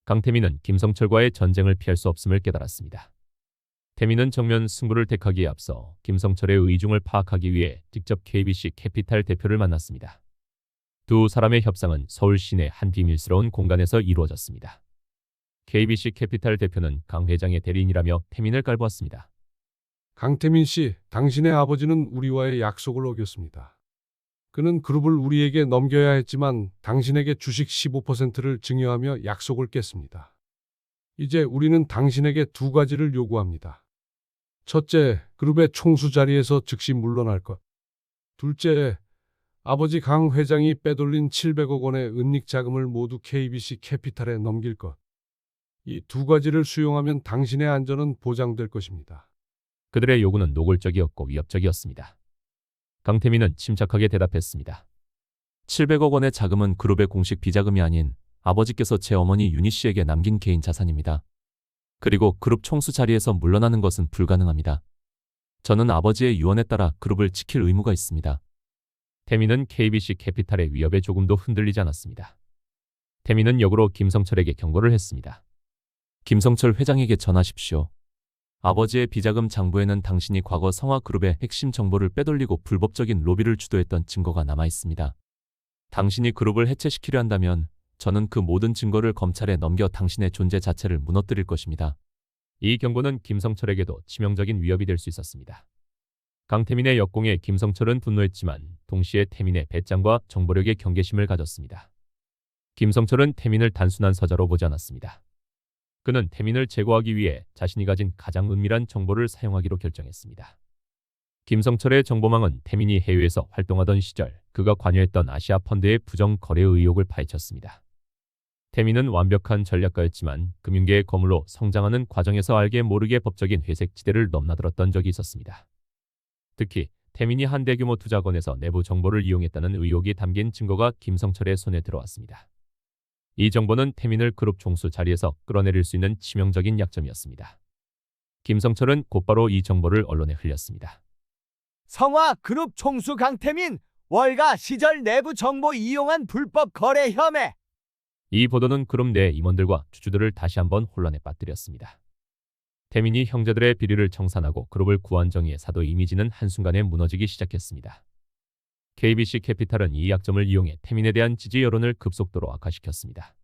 강태민은 김성철과의 전쟁을 피할 수 없음을 깨달았습니다. 태민은 정면 승부를 택하기에 앞서 김성철의 의중을 파악하기 위해 직접 KBC 캐피탈 대표를 만났습니다. 두 사람의 협상은 서울 시내 한 비밀스러운 공간에서 이루어졌습니다. KBC 캐피탈 대표는 강 회장의 대리인이라며 태민을 깔보았습니다. 강태민 씨, 당신의 아버지는 우리와의 약속을 어겼습니다. 그는 그룹을 우리에게 넘겨야 했지만 당신에게 주식 15%를 증여하며 약속을 깼습니다. 이제 우리는 당신에게 두 가지를 요구합니다. 첫째, 그룹의 총수 자리에서 즉시 물러날 것. 둘째, 아버지 강 회장이 빼돌린 700억 원의 은닉 자금을 모두 KBC 캐피탈에 넘길 것. 이 두 가지를 수용하면 당신의 안전은 보장될 것입니다. 그들의 요구는 노골적이었고 위협적이었습니다. 강태민은 침착하게 대답했습니다. 700억 원의 자금은 그룹의 공식 비자금이 아닌 아버지께서 제 어머니 윤희 씨에게 남긴 개인 자산입니다. 그리고 그룹 총수 자리에서 물러나는 것은 불가능합니다. 저는 아버지의 유언에 따라 그룹을 지킬 의무가 있습니다. 태민은 KBC 캐피탈의 위협에 조금도 흔들리지 않았습니다. 태민은 역으로 김성철에게 경고를 했습니다. 김성철 회장에게 전하십시오. 아버지의 비자금 장부에는 당신이 과거 성화그룹의 핵심 정보를 빼돌리고 불법적인 로비를 주도했던 증거가 남아 있습니다. 당신이 그룹을 해체시키려 한다면 저는 그 모든 증거를 검찰에 넘겨 당신의 존재 자체를 무너뜨릴 것입니다. 이 경고는 김성철에게도 치명적인 위협이 될 수 있었습니다. 강태민의 역공에 김성철은 분노했지만 동시에 태민의 배짱과 정보력의 경계심을 가졌습니다. 김성철은 태민을 단순한 서자로 보지 않았습니다. 그는 태민을 제거하기 위해 자신이 가진 가장 은밀한 정보를 사용하기로 결정했습니다. 김성철의 정보망은 태민이 해외에서 활동하던 시절 그가 관여했던 아시아 펀드의 부정 거래 의혹을 파헤쳤습니다. 태민은 완벽한 전략가였지만 금융계의 거물로 성장하는 과정에서 알게 모르게 법적인 회색 지대를 넘나들었던 적이 있었습니다. 특히 태민이 한 대규모 투자건에서 내부 정보를 이용했다는 의혹이 담긴 증거가 김성철의 손에 들어왔습니다. 이 정보는 태민을 그룹 총수 자리에서 끌어내릴 수 있는 치명적인 약점이었습니다. 김성철은 곧바로 이 정보를 언론에 흘렸습니다. 성화그룹 총수 강태민 월가 시절 내부 정보 이용한 불법 거래 혐의. 이 보도는 그룹 내 임원들과 주주들을 다시 한번 혼란에 빠뜨렸습니다. 태민이 형제들의 비리를 청산하고 그룹을 구한 정의의 사도 이미지는 한순간에 무너지기 시작했습니다. KBC 캐피탈은 이 약점을 이용해 태민에 대한 지지 여론을 급속도로 악화시켰습니다.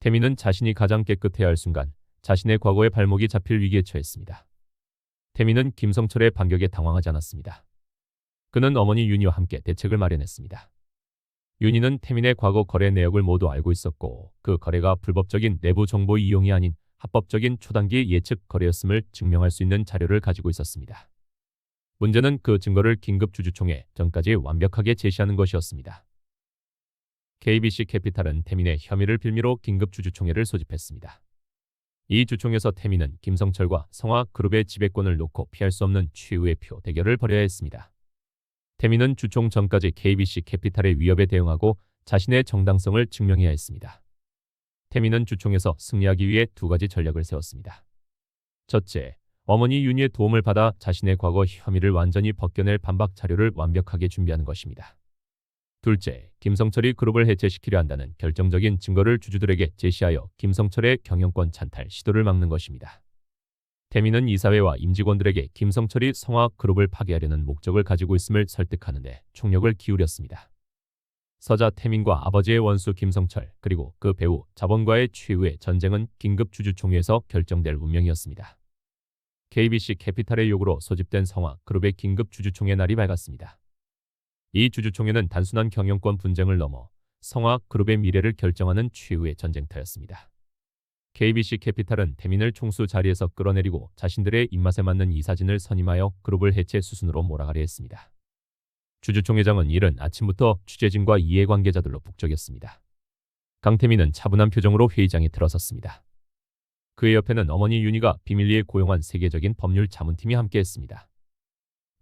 태민은 자신이 가장 깨끗해야 할 순간 자신의 과거의 발목이 잡힐 위기에 처했습니다. 태민은 김성철의 반격에 당황하지 않았습니다. 그는 어머니 윤희와 함께 대책을 마련했습니다. 윤희는 태민의 과거 거래 내역을 모두 알고 있었고 그 거래가 불법적인 내부 정보 이용이 아닌 합법적인 초단기 예측 거래였음을 증명할 수 있는 자료를 가지고 있었습니다. 문제는 그 증거를 긴급 주주총회 전까지 완벽하게 제시하는 것이었습니다. KBC 캐피탈은 태민의 혐의를 빌미로 긴급 주주총회를 소집했습니다. 이 주총에서 태민은 김성철과 성화그룹의 지배권을 놓고 피할 수 없는 최후의 표 대결을 벌여야 했습니다. 태민은 주총 전까지 KBC 캐피탈의 위협에 대응하고 자신의 정당성을 증명해야 했습니다. 태민은 주총에서 승리하기 위해 두 가지 전략을 세웠습니다. 첫째, 어머니 윤희의 도움을 받아 자신의 과거 혐의를 완전히 벗겨낼 반박 자료를 완벽하게 준비하는 것입니다. 둘째, 김성철이 그룹을 해체시키려 한다는 결정적인 증거를 주주들에게 제시하여 김성철의 경영권 찬탈 시도를 막는 것입니다. 태민은 이사회와 임직원들에게 김성철이 성화그룹을 파괴하려는 목적을 가지고 있음을 설득하는 데 총력을 기울였습니다. 서자 태민과 아버지의 원수 김성철 그리고 그 배우 자본과의 최후의 전쟁은 긴급 주주총회에서 결정될 운명이었습니다. KBC 캐피탈의 요구로 소집된 성화그룹의 긴급 주주총회 날이 밝았습니다. 이 주주총회는 단순한 경영권 분쟁을 넘어 성화그룹의 미래를 결정하는 최후의 전쟁터였습니다. KBC 캐피탈은 태민을 총수 자리에서 끌어내리고 자신들의 입맛에 맞는 이사진을 선임하여 그룹을 해체 수순으로 몰아가려 했습니다. 주주총회장은 이른 아침부터 취재진과 이해관계자들로 북적였습니다. 강태민은 차분한 표정으로 회의장에 들어섰습니다. 그의 옆에는 어머니 윤희가 비밀리에 고용한 세계적인 법률 자문팀이 함께했습니다.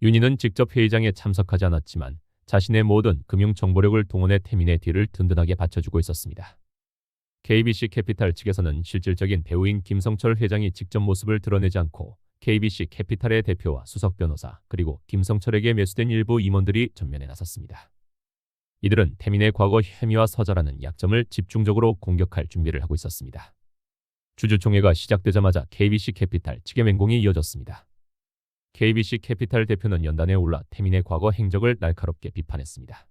윤희는 직접 회의장에 참석하지 않았지만 자신의 모든 금융 정보력을 동원해 태민의 뒤를 든든하게 받쳐주고 있었습니다. KBC 캐피탈 측에서는 실질적인 배우인 김성철 회장이 직접 모습을 드러내지 않고 KBC 캐피탈의 대표와 수석 변호사 그리고 김성철에게 매수된 일부 임원들이 전면에 나섰습니다. 이들은 태민의 과거 혐의와 서자라는 약점을 집중적으로 공격할 준비를 하고 있었습니다. 주주총회가 시작되자마자 KBC 캐피탈 측의 맹공이 이어졌습니다. KBC 캐피탈 대표는 연단에 올라 태민의 과거 행적을 날카롭게 비판했습니다.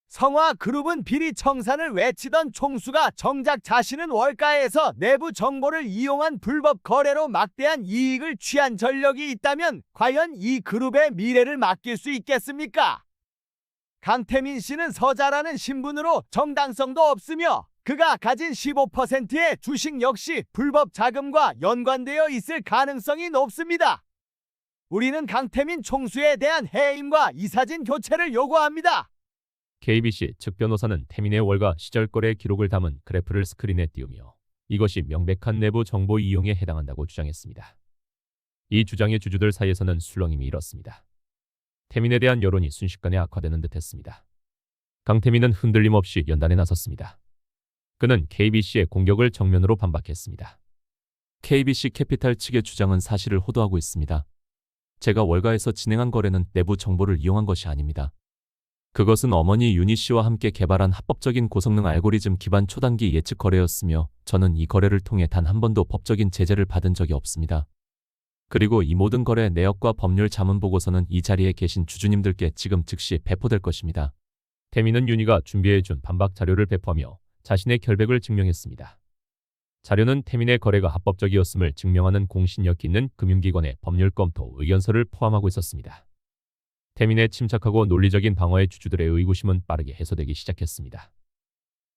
성화그룹은 비리 청산을 외치던 총수가 정작 자신은 월가에서 내부 정보를 이용한 불법 거래로 막대한 이익을 취한 전력이 있다면 과연 이 그룹의 미래를 맡길 수 있겠습니까? 강태민 씨는 서자라는 신분으로 정당성도 없으며 그가 가진 15%의 주식 역시 불법 자금과 연관되어 있을 가능성이 높습니다. 우리는 강태민 총수에 대한 해임과 이사진 교체를 요구합니다. KBC 측 변호사는 태민의 월가 시절 거래 기록을 담은 그래프를 스크린에 띄우며 이것이 명백한 내부 정보 이용에 해당한다고 주장했습니다. 이 주장의 주주들 사이에서는 술렁임이 일었습니다. 태민에 대한 여론이 순식간에 악화되는 듯했습니다. 강태민은 흔들림 없이 연단에 나섰습니다. 그는 KBC의 공격을 정면으로 반박했습니다. KBC 캐피탈 측의 주장은 사실을 호도하고 있습니다. 제가 월가에서 진행한 거래는 내부 정보를 이용한 것이 아닙니다. 그것은 어머니 윤희 씨와 함께 개발한 합법적인 고성능 알고리즘 기반 초단기 예측 거래였으며 저는 이 거래를 통해 단 한 번도 법적인 제재를 받은 적이 없습니다. 그리고 이 모든 거래 내역과 법률 자문 보고서는 이 자리에 계신 주주님들께 지금 즉시 배포될 것입니다. 태민은 윤희가 준비해준 반박 자료를 배포하며 자신의 결백을 증명했습니다. 자료는 태민의 거래가 합법적이었음을 증명하는 공신력 있는 금융기관의 법률 검토 의견서를 포함하고 있었습니다. 태민의 침착하고 논리적인 방어에 주주들의 의구심은 빠르게 해소되기 시작했습니다.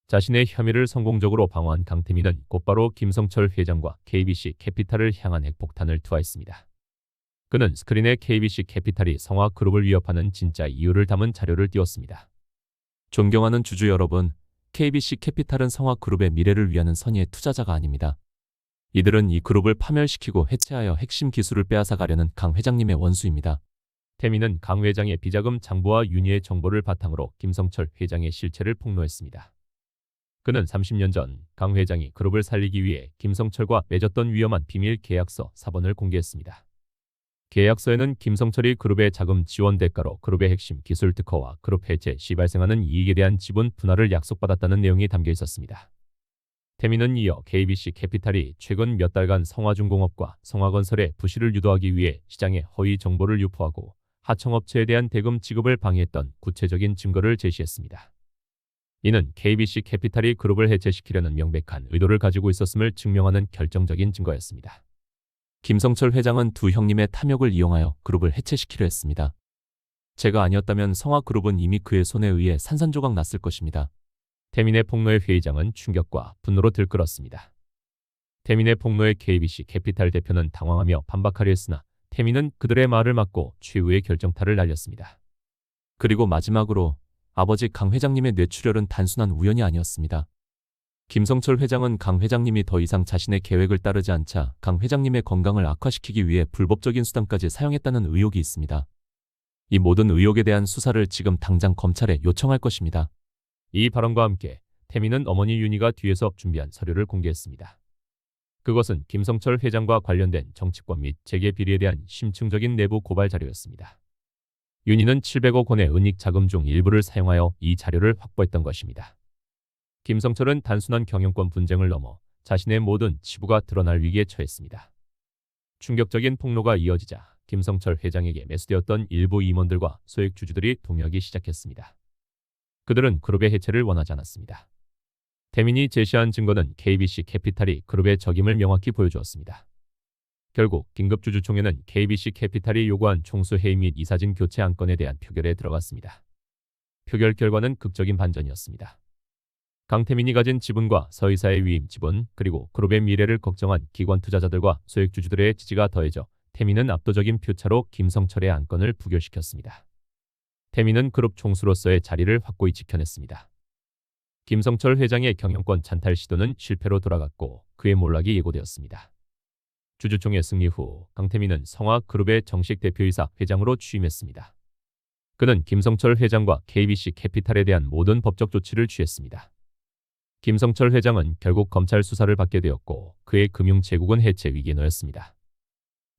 자신의 혐의를 성공적으로 방어한 강태민은 곧바로 김성철 회장과 KBC 캐피탈을 향한 핵폭탄을 투하했습니다. 그는 스크린에 KBC 캐피탈이 성화그룹을 위협하는 진짜 이유를 담은 자료를 띄웠습니다. 존경하는 주주 여러분, KBC 캐피탈은 성화그룹의 미래를 위하는 선의의 투자자가 아닙니다. 이들은 이 그룹을 파멸시키고 해체하여 핵심 기술을 빼앗아가려는 강 회장님의 원수입니다. 태민은 강 회장의 비자금 장부와 윤희의 정보를 바탕으로 김성철 회장의 실체를 폭로했습니다. 그는 30년 전 강 회장이 그룹을 살리기 위해 김성철과 맺었던 위험한 비밀 계약서 4번을 공개했습니다. 계약서에는 김성철이 그룹의 자금 지원 대가로 그룹의 핵심 기술 특허와 그룹 해체 시 발생하는 이익에 대한 지분 분할을 약속받았다는 내용이 담겨 있었습니다. 태민은 이어 KBC 캐피탈이 최근 몇 달간 성화중공업과 성화건설의 부실을 유도하기 위해 시장에 허위 정보를 유포하고 하청업체에 대한 대금 지급을 방해했던 구체적인 증거를 제시했습니다. 이는 KBC 캐피탈이 그룹을 해체시키려는 명백한 의도를 가지고 있었음을 증명하는 결정적인 증거였습니다. 김성철 회장은 두 형님의 탐욕을 이용하여 그룹을 해체시키려 했습니다. 제가 아니었다면 성화그룹은 이미 그의 손에 의해 산산조각 났을 것입니다. 태민의 폭로에 회장은 충격과 분노로 들끓었습니다. 태민의 폭로에 KBC 캐피탈 대표는 당황하며 반박하려 했으나 태민은 그들의 말을 막고 최후의 결정타를 날렸습니다. 그리고 마지막으로 아버지 강 회장님의 뇌출혈은 단순한 우연이 아니었습니다. 김성철 회장은 강 회장님이 더 이상 자신의 계획을 따르지 않자 강 회장님의 건강을 악화시키기 위해 불법적인 수단까지 사용했다는 의혹이 있습니다. 이 모든 의혹에 대한 수사를 지금 당장 검찰에 요청할 것입니다. 이 발언과 함께 태민은 어머니 윤희가 뒤에서 준비한 서류를 공개했습니다. 그것은 김성철 회장과 관련된 정치권 및 재계 비리에 대한 심층적인 내부 고발 자료였습니다. 윤희는 700억 원의 은닉 자금 중 일부를 사용하여 이 자료를 확보했던 것입니다. 김성철은 단순한 경영권 분쟁을 넘어 자신의 모든 치부가 드러날 위기에 처했습니다. 충격적인 폭로가 이어지자 김성철 회장에게 매수되었던 일부 임원들과 소액 주주들이 동요하기 시작했습니다. 그들은 그룹의 해체를 원하지 않았습니다. 태민이 제시한 증거는 KBC 캐피탈이 그룹의 적임을 명확히 보여주었습니다. 결국 긴급주주총회는 KBC 캐피탈이 요구한 총수회의 및 이사진 교체 안건에 대한 표결에 들어갔습니다. 표결 결과는 극적인 반전이었습니다. 강태민이 가진 지분과 서이사의 위임 지분 그리고 그룹의 미래를 걱정한 기관 투자자들과 소액주주들의 지지가 더해져 태민은 압도적인 표차로 김성철의 안건을 부결시켰습니다. 태민은 그룹 총수로서의 자리를 확고히 지켜냈습니다. 김성철 회장의 경영권 찬탈 시도는 실패로 돌아갔고 그의 몰락이 예고되었습니다. 주주총회 승리 후 강태민은 성화그룹의 정식 대표이사 회장으로 취임했습니다. 그는 김성철 회장과 KBC 캐피탈에 대한 모든 법적 조치를 취했습니다. 김성철 회장은 결국 검찰 수사를 받게 되었고 그의 금융제국은 해체 위기에 놓였습니다.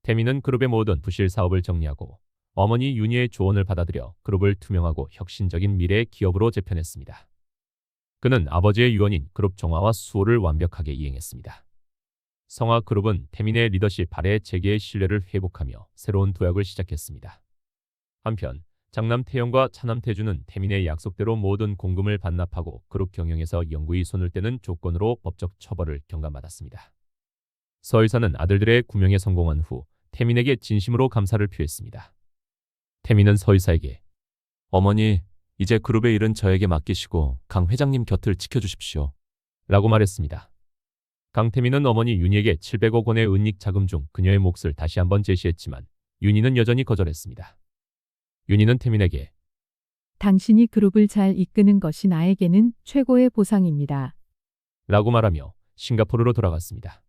태민은 그룹의 모든 부실 사업을 정리하고 어머니 윤희의 조언을 받아들여 그룹을 투명하고 혁신적인 미래의 기업으로 재편했습니다. 그는 아버지의 유언인 그룹 정화와 수호를 완벽하게 이행했습니다. 성화그룹은 태민의 리더십 아래 재계의 신뢰를 회복하며 새로운 도약을 시작했습니다. 한편 장남 태영과 차남 태주는 태민의 약속대로 모든 공금을 반납하고 그룹 경영에서 영구히 손을 떼는 조건으로 법적 처벌을 경감받았습니다. 서이사는 아들들의 구명에 성공한 후 태민에게 진심으로 감사를 표했습니다. 태민은 서이사에게 어머니, 이제 그룹의 일은 저에게 맡기시고 강 회장님 곁을 지켜주십시오. 라고 말했습니다. 강태민은 어머니 윤희에게 700억 원의 은닉 자금 중 그녀의 몫을 다시 한번 제시했지만 윤희는 여전히 거절했습니다. 윤희는 태민에게 당신이 그룹을 잘 이끄는 것이 나에게는 최고의 보상입니다. 라고 말하며 싱가포르로 돌아갔습니다.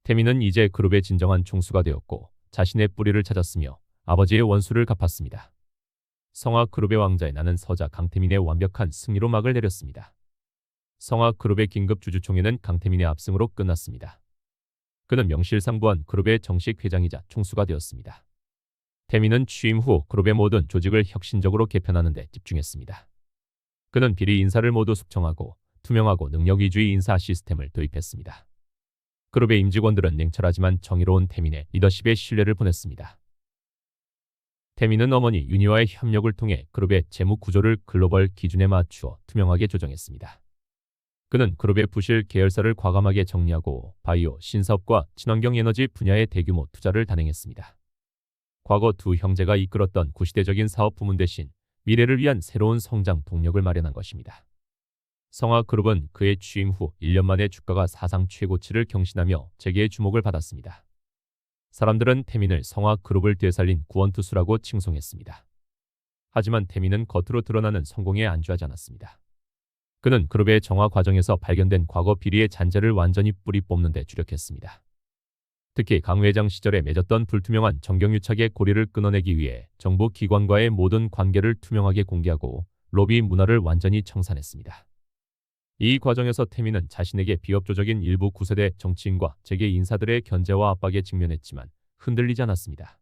태민은 이제 그룹의 진정한 총수가 되었고 자신의 뿌리를 찾았으며 아버지의 원수를 갚았습니다. 성화그룹의 왕자에 나는 서자 강태민의 완벽한 승리로 막을 내렸습니다. 성화그룹의 긴급주주총회는 강태민의 압승으로 끝났습니다. 그는 명실상부한 그룹의 정식 회장이자 총수가 되었습니다. 태민은 취임 후 그룹의 모든 조직을 혁신적으로 개편하는 데 집중했습니다. 그는 비리 인사를 모두 숙청하고 투명하고 능력 위주의 인사 시스템을 도입했습니다. 그룹의 임직원들은 냉철하지만 정의로운 태민의 리더십에 신뢰를 보냈습니다. 태민은 어머니 윤희와의 협력을 통해 그룹의 재무 구조를 글로벌 기준에 맞추어 투명하게 조정했습니다. 그는 그룹의 부실 계열사를 과감하게 정리하고 바이오, 신사업과 친환경 에너지 분야의 대규모 투자를 단행했습니다. 과거 두 형제가 이끌었던 구시대적인 사업 부문 대신 미래를 위한 새로운 성장 동력을 마련한 것입니다. 성화그룹은 그의 취임 후 1년 만에 주가가 사상 최고치를 경신하며 재계의 주목을 받았습니다. 사람들은 태민을 성화그룹을 되살린 구원투수라고 칭송했습니다. 하지만 태민은 겉으로 드러나는 성공에 안주하지 않았습니다. 그는 그룹의 정화 과정에서 발견된 과거 비리의 잔재를 완전히 뿌리 뽑는 데 주력했습니다. 특히 강 회장 시절에 맺었던 불투명한 정경유착의 고리를 끊어내기 위해 정부 기관과의 모든 관계를 투명하게 공개하고 로비 문화를 완전히 청산했습니다. 이 과정에서 태민은 자신에게 비협조적인 일부 9세대 정치인과 재계 인사들의 견제와 압박에 직면했지만 흔들리지 않았습니다.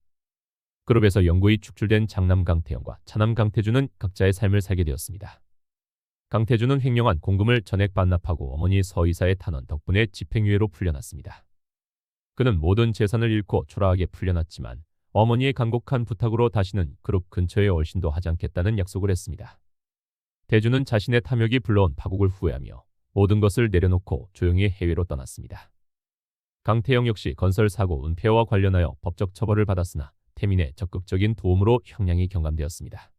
그룹에서 영구히 축출된 장남 강태영과 차남 강태준은 각자의 삶을 살게 되었습니다. 강태준은 횡령한 공금을 전액 반납하고 어머니 서이사의 탄원 덕분에 집행유예로 풀려났습니다. 그는 모든 재산을 잃고 초라하게 풀려났지만 어머니의 간곡한 부탁으로 다시는 그룹 근처에 얼씬도 하지 않겠다는 약속을 했습니다. 태준은 자신의 탐욕이 불러온 파국을 후회하며 모든 것을 내려놓고 조용히 해외로 떠났습니다. 강태영 역시 건설 사고 은폐와 관련하여 법적 처벌을 받았으나 태민의 적극적인 도움으로 형량이 경감되었습니다.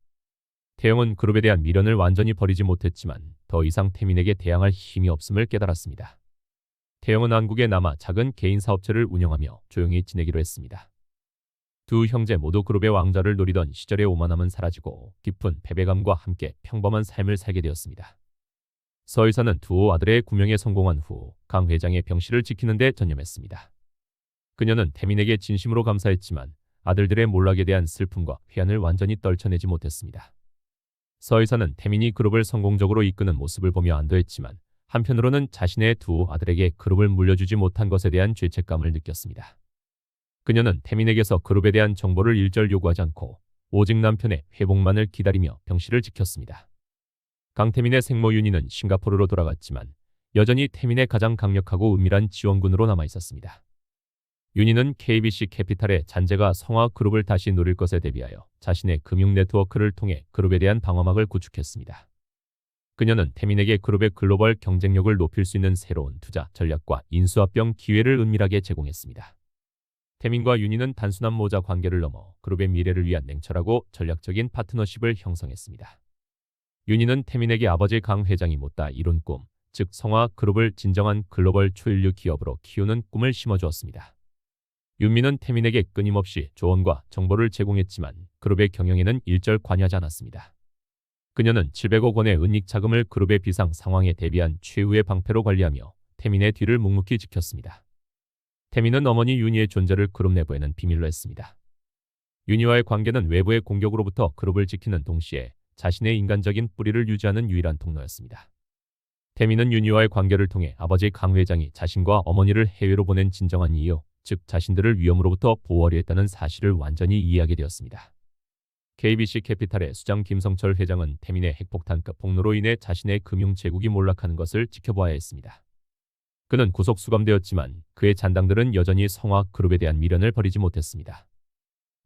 태영은 그룹에 대한 미련을 완전히 버리지 못했지만 더 이상 태민에게 대항할 힘이 없음을 깨달았습니다. 태영은 한국에 남아 작은 개인 사업체를 운영하며 조용히 지내기로 했습니다. 두 형제 모두 그룹의 왕좌를 노리던 시절의 오만함은 사라지고 깊은 패배감과 함께 평범한 삶을 살게 되었습니다. 서의사는 두 아들의 구명에 성공한 후 강 회장의 병실을 지키는 데 전념했습니다. 그녀는 태민에게 진심으로 감사했지만 아들들의 몰락에 대한 슬픔과 회한을 완전히 떨쳐내지 못했습니다. 서의사는 태민이 그룹을 성공적으로 이끄는 모습을 보며 안도했지만 한편으로는 자신의 두 아들에게 그룹을 물려주지 못한 것에 대한 죄책감을 느꼈습니다. 그녀는 태민에게서 그룹에 대한 정보를 일절 요구하지 않고 오직 남편의 회복만을 기다리며 병실을 지켰습니다. 강태민의 생모 윤희는 싱가포르로 돌아갔지만 여전히 태민의 가장 강력하고 은밀한 지원군으로 남아 있었습니다. 윤희는 KBC 캐피탈의 잔재가 성화그룹을 다시 노릴 것에 대비하여 자신의 금융 네트워크를 통해 그룹에 대한 방어막을 구축했습니다. 그녀는 태민에게 그룹의 글로벌 경쟁력을 높일 수 있는 새로운 투자 전략과 인수합병 기회를 은밀하게 제공했습니다. 태민과 윤희는 단순한 모자 관계를 넘어 그룹의 미래를 위한 냉철하고 전략적인 파트너십을 형성했습니다. 윤희는 태민에게 아버지 강 회장이 못다 이룬 꿈, 즉 성화그룹을 진정한 글로벌 초일류 기업으로 키우는 꿈을 심어주었습니다. 윤미는 태민에게 끊임없이 조언과 정보를 제공했지만 그룹의 경영에는 일절 관여하지 않았습니다. 그녀는 700억 원의 은닉 자금을 그룹의 비상 상황에 대비한 최후의 방패로 관리하며 태민의 뒤를 묵묵히 지켰습니다. 태민은 어머니 윤희의 존재를 그룹 내부에는 비밀로 했습니다. 윤희와의 관계는 외부의 공격으로부터 그룹을 지키는 동시에 자신의 인간적인 뿌리를 유지하는 유일한 통로였습니다. 태민은 윤희와의 관계를 통해 아버지 강 회장이 자신과 어머니를 해외로 보낸 진정한 이유, 즉 자신들을 위험으로부터 보호하려 했다는 사실을 완전히 이해하게 되었습니다. KBC 캐피탈의 수장 김성철 회장은 태민의 핵폭탄급 폭로로 인해 자신의 금융 제국이 몰락하는 것을 지켜보아야 했습니다. 그는 구속 수감되었지만 그의 잔당들은 여전히 성화그룹에 대한 미련을 버리지 못했습니다.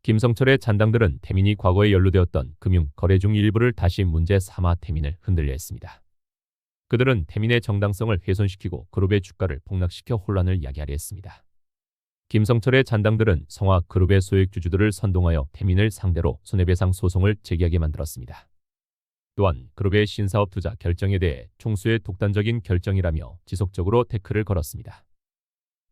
김성철의 잔당들은 태민이 과거에 연루되었던 금융 거래 중 일부를 다시 문제 삼아 태민을 흔들려 했습니다. 그들은 태민의 정당성을 훼손시키고 그룹의 주가를 폭락시켜 혼란을 야기하려 했습니다. 김성철의 잔당들은 성화그룹의 소액주주들을 선동하여 태민을 상대로 손해배상 소송을 제기하게 만들었습니다. 또한 그룹의 신사업 투자 결정에 대해 총수의 독단적인 결정이라며 지속적으로 태클을 걸었습니다.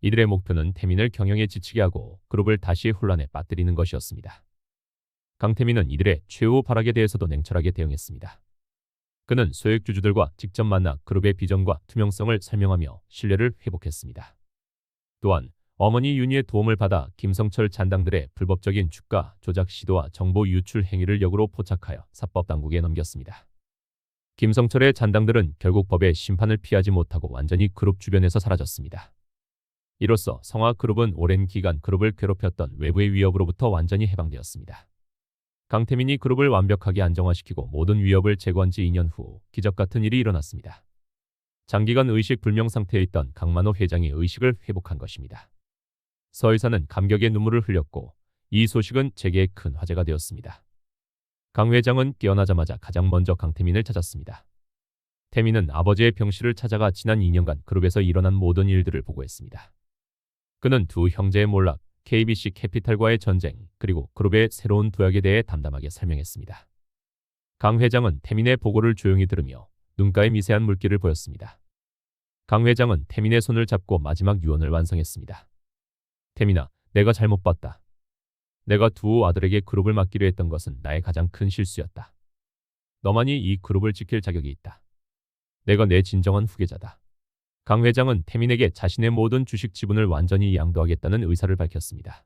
이들의 목표는 태민을 경영에 지치게 하고 그룹을 다시 혼란에 빠뜨리는 것이었습니다. 강태민은 이들의 최후 발악에 대해서도 냉철하게 대응했습니다. 그는 소액주주들과 직접 만나 그룹의 비전과 투명성을 설명하며 신뢰를 회복했습니다. 또한 어머니 윤희의 도움을 받아 김성철 잔당들의 불법적인 주가 조작 시도와 정보 유출 행위를 역으로 포착하여 사법당국에 넘겼습니다. 김성철의 잔당들은 결국 법의 심판을 피하지 못하고 완전히 그룹 주변에서 사라졌습니다. 이로써 성화그룹은 오랜 기간 그룹을 괴롭혔던 외부의 위협으로부터 완전히 해방되었습니다. 강태민이 그룹을 완벽하게 안정화시키고 모든 위협을 제거한 지 2년 후 기적 같은 일이 일어났습니다. 장기간 의식 불명 상태에 있던 강만호 회장이 의식을 회복한 것입니다. 서의사는 감격의 눈물을 흘렸고 이 소식은 재계에 큰 화제가 되었습니다. 강 회장은 깨어나자마자 가장 먼저 강태민을 찾았습니다. 태민은 아버지의 병실을 찾아가 지난 2년간 그룹에서 일어난 모든 일들을 보고했습니다. 그는 두 형제의 몰락, KBC 캐피탈과의 전쟁, 그리고 그룹의 새로운 도약에 대해 담담하게 설명했습니다. 강 회장은 태민의 보고를 조용히 들으며 눈가에 미세한 물기를 보였습니다. 강 회장은 태민의 손을 잡고 마지막 유언을 완성했습니다. 태민아, 내가 잘못 봤다. 내가 두 아들에게 그룹을 맡기려 했던 것은 나의 가장 큰 실수였다. 너만이 이 그룹을 지킬 자격이 있다. 내가 내 진정한 후계자다. 강 회장은 태민에게 자신의 모든 주식 지분을 완전히 양도하겠다는 의사를 밝혔습니다.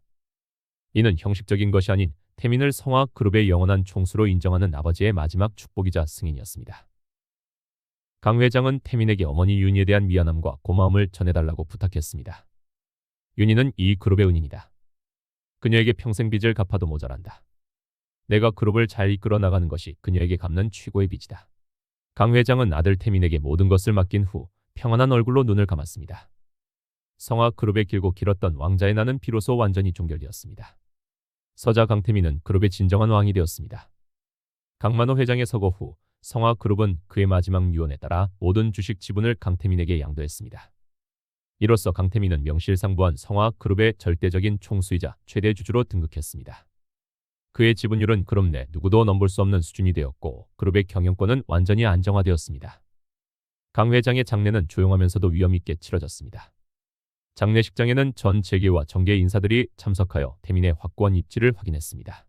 이는 형식적인 것이 아닌 태민을 성화그룹의 영원한 총수로 인정하는 아버지의 마지막 축복이자 승인이었습니다. 강 회장은 태민에게 어머니 윤희에 대한 미안함과 고마움을 전해달라고 부탁했습니다. 윤희는 이 그룹의 은인이다. 그녀에게 평생 빚을 갚아도 모자란다. 내가 그룹을 잘 이끌어 나가는 것이 그녀에게 갚는 최고의 빚이다. 강 회장은 아들 태민에게 모든 것을 맡긴 후 평안한 얼굴로 눈을 감았습니다. 성화그룹의 길고 길었던 왕자의 난은 비로소 완전히 종결되었습니다. 서자 강태민은 그룹의 진정한 왕이 되었습니다. 강만호 회장의 서거 후 성화그룹은 그의 마지막 유언에 따라 모든 주식 지분을 강태민에게 양도했습니다. 이로써 강태민은 명실상부한 성화그룹의 절대적인 총수이자 최대 주주로 등극했습니다. 그의 지분율은 그룹 내 누구도 넘볼 수 없는 수준이 되었고 그룹의 경영권은 완전히 안정화되었습니다. 강 회장의 장례는 조용하면서도 위험 있게 치러졌습니다. 장례식장에는 전 재계와 정계 인사들이 참석하여 태민의 확고한 입지를 확인했습니다.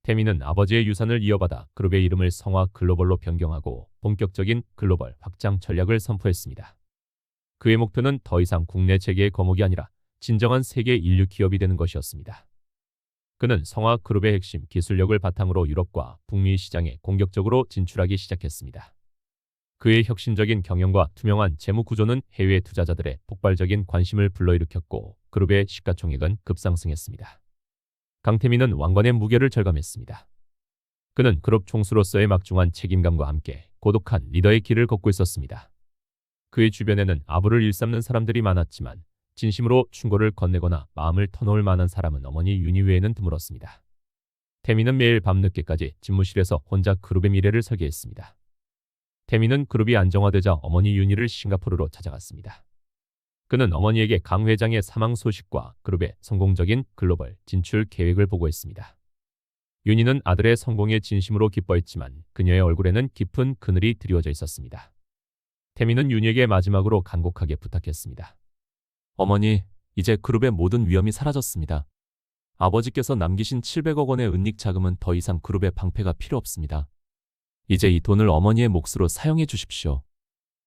태민은 아버지의 유산을 이어받아 그룹의 이름을 성화 글로벌로 변경하고 본격적인 글로벌 확장 전략을 선포했습니다. 그의 목표는 더 이상 국내 재계의 거목이 아니라 진정한 세계 인류 기업이 되는 것이었습니다. 그는 성화그룹의 핵심 기술력을 바탕으로 유럽과 북미 시장에 공격적으로 진출하기 시작했습니다. 그의 혁신적인 경영과 투명한 재무 구조는 해외 투자자들의 폭발적인 관심을 불러일으켰고 그룹의 시가총액은 급상승했습니다. 강태민은 왕관의 무게를 절감했습니다. 그는 그룹 총수로서의 막중한 책임감과 함께 고독한 리더의 길을 걷고 있었습니다. 그의 주변에는 아부를 일삼는 사람들이 많았지만 진심으로 충고를 건네거나 마음을 터놓을 만한 사람은 어머니 윤희 외에는 드물었습니다. 태민은 매일 밤늦게까지 집무실에서 혼자 그룹의 미래를 설계했습니다. 태민은 그룹이 안정화되자 어머니 윤희를 싱가포르로 찾아갔습니다. 그는 어머니에게 강 회장의 사망 소식과 그룹의 성공적인 글로벌 진출 계획을 보고했습니다. 윤희는 아들의 성공에 진심으로 기뻐했지만 그녀의 얼굴에는 깊은 그늘이 드리워져 있었습니다. 태민은 윤희에게 마지막으로 간곡하게 부탁했습니다. 어머니, 이제 그룹의 모든 위험이 사라졌습니다. 아버지께서 남기신 700억 원의 은닉 자금은 더 이상 그룹의 방패가 필요 없습니다. 이제 이 돈을 어머니의 몫으로 사용해 주십시오.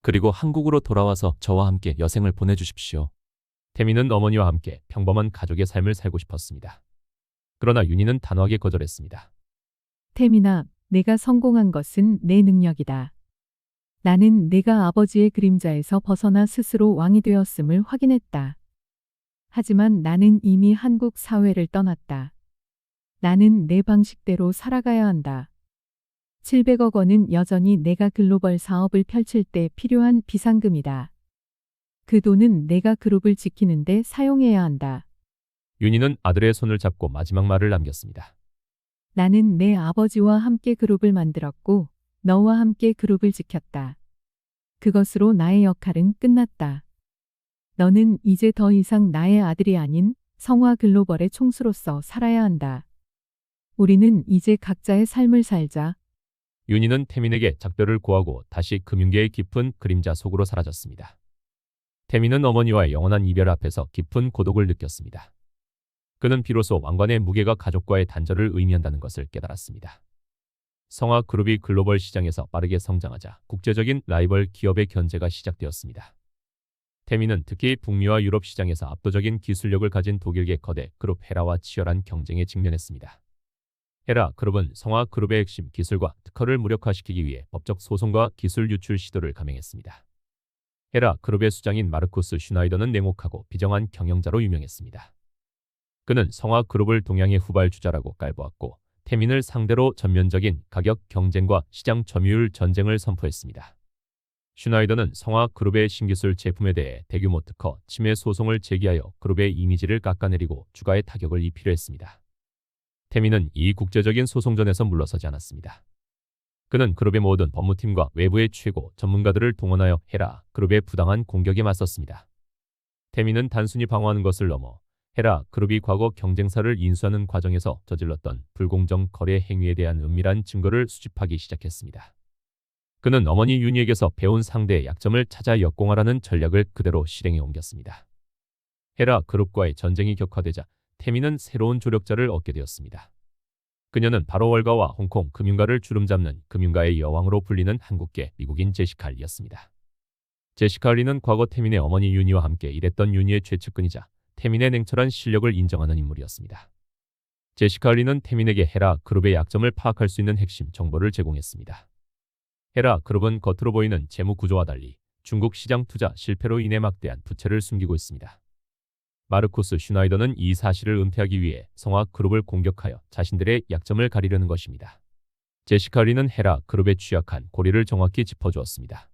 그리고 한국으로 돌아와서 저와 함께 여생을 보내주십시오. 태민은 어머니와 함께 평범한 가족의 삶을 살고 싶었습니다. 그러나 윤희는 단호하게 거절했습니다. 태민아, 내가 성공한 것은 내 능력이다. 나는 내가 아버지의 그림자에서 벗어나 스스로 왕이 되었음을 확인했다. 하지만 나는 이미 한국 사회를 떠났다. 나는 내 방식대로 살아가야 한다. 700억 원은 여전히 내가 글로벌 사업을 펼칠 때 필요한 비상금이다. 그 돈은 내가 그룹을 지키는데 사용해야 한다. 윤희는 아들의 손을 잡고 마지막 말을 남겼습니다. 나는 내 아버지와 함께 그룹을 만들었고 너와 함께 그룹을 지켰다. 그것으로 나의 역할은 끝났다. 너는 이제 더 이상 나의 아들이 아닌 성화 글로벌의 총수로서 살아야 한다. 우리는 이제 각자의 삶을 살자. 윤희는 태민에게 작별을 고하고 다시 금융계의 깊은 그림자 속으로 사라졌습니다. 태민은 어머니와의 영원한 이별 앞에서 깊은 고독을 느꼈습니다. 그는 비로소 왕관의 무게가 가족과의 단절을 의미한다는 것을 깨달았습니다. 성화그룹이 글로벌 시장에서 빠르게 성장하자 국제적인 라이벌 기업의 견제가 시작되었습니다. 태민은 특히 북미와 유럽 시장에서 압도적인 기술력을 가진 독일계 거대 그룹 헤라와 치열한 경쟁에 직면했습니다. 헤라 그룹은 성화그룹의 핵심 기술과 특허를 무력화시키기 위해 법적 소송과 기술 유출 시도를 감행했습니다. 헤라 그룹의 수장인 마르쿠스 슈나이더는 냉혹하고 비정한 경영자로 유명했습니다. 그는 성화그룹을 동양의 후발주자라고 깔보았고 태민을 상대로 전면적인 가격 경쟁과 시장 점유율 전쟁을 선포했습니다. 슈나이더는 성화그룹의 신기술 제품에 대해 대규모 특허 침해 소송을 제기하여 그룹의 이미지를 깎아내리고 주가에 타격을 입히려 했습니다. 태민은 이 국제적인 소송전에서 물러서지 않았습니다. 그는 그룹의 모든 법무팀과 외부의 최고 전문가들을 동원하여 헤라 그룹의 부당한 공격에 맞섰습니다. 태민은 단순히 방어하는 것을 넘어 헤라 그룹이 과거 경쟁사를 인수하는 과정에서 저질렀던 불공정 거래 행위에 대한 은밀한 증거를 수집하기 시작했습니다. 그는 어머니 윤희에게서 배운 상대의 약점을 찾아 역공하라는 전략을 그대로 실행에 옮겼습니다. 헤라 그룹과의 전쟁이 격화되자 태민은 새로운 조력자를 얻게 되었습니다. 그녀는 바로 월가와 홍콩 금융가를 주름잡는 금융가의 여왕으로 불리는 한국계 미국인 제시카 리였습니다. 제시카 리는 과거 태민의 어머니 윤희와 함께 일했던 윤희의 최측근이자 태민의 냉철한 실력을 인정하는 인물이었습니다. 제시카 리는 태민에게 헤라 그룹의 약점을 파악할 수 있는 핵심 정보를 제공했습니다. 헤라 그룹은 겉으로 보이는 재무 구조와 달리 중국 시장 투자 실패로 인해 막대한 부채를 숨기고 있습니다. 마르쿠스 슈나이더는 이 사실을 은폐하기 위해 성화 그룹을 공격하여 자신들의 약점을 가리려는 것입니다. 제시카 리는 헤라 그룹에 취약한 고리를 정확히 짚어주었습니다.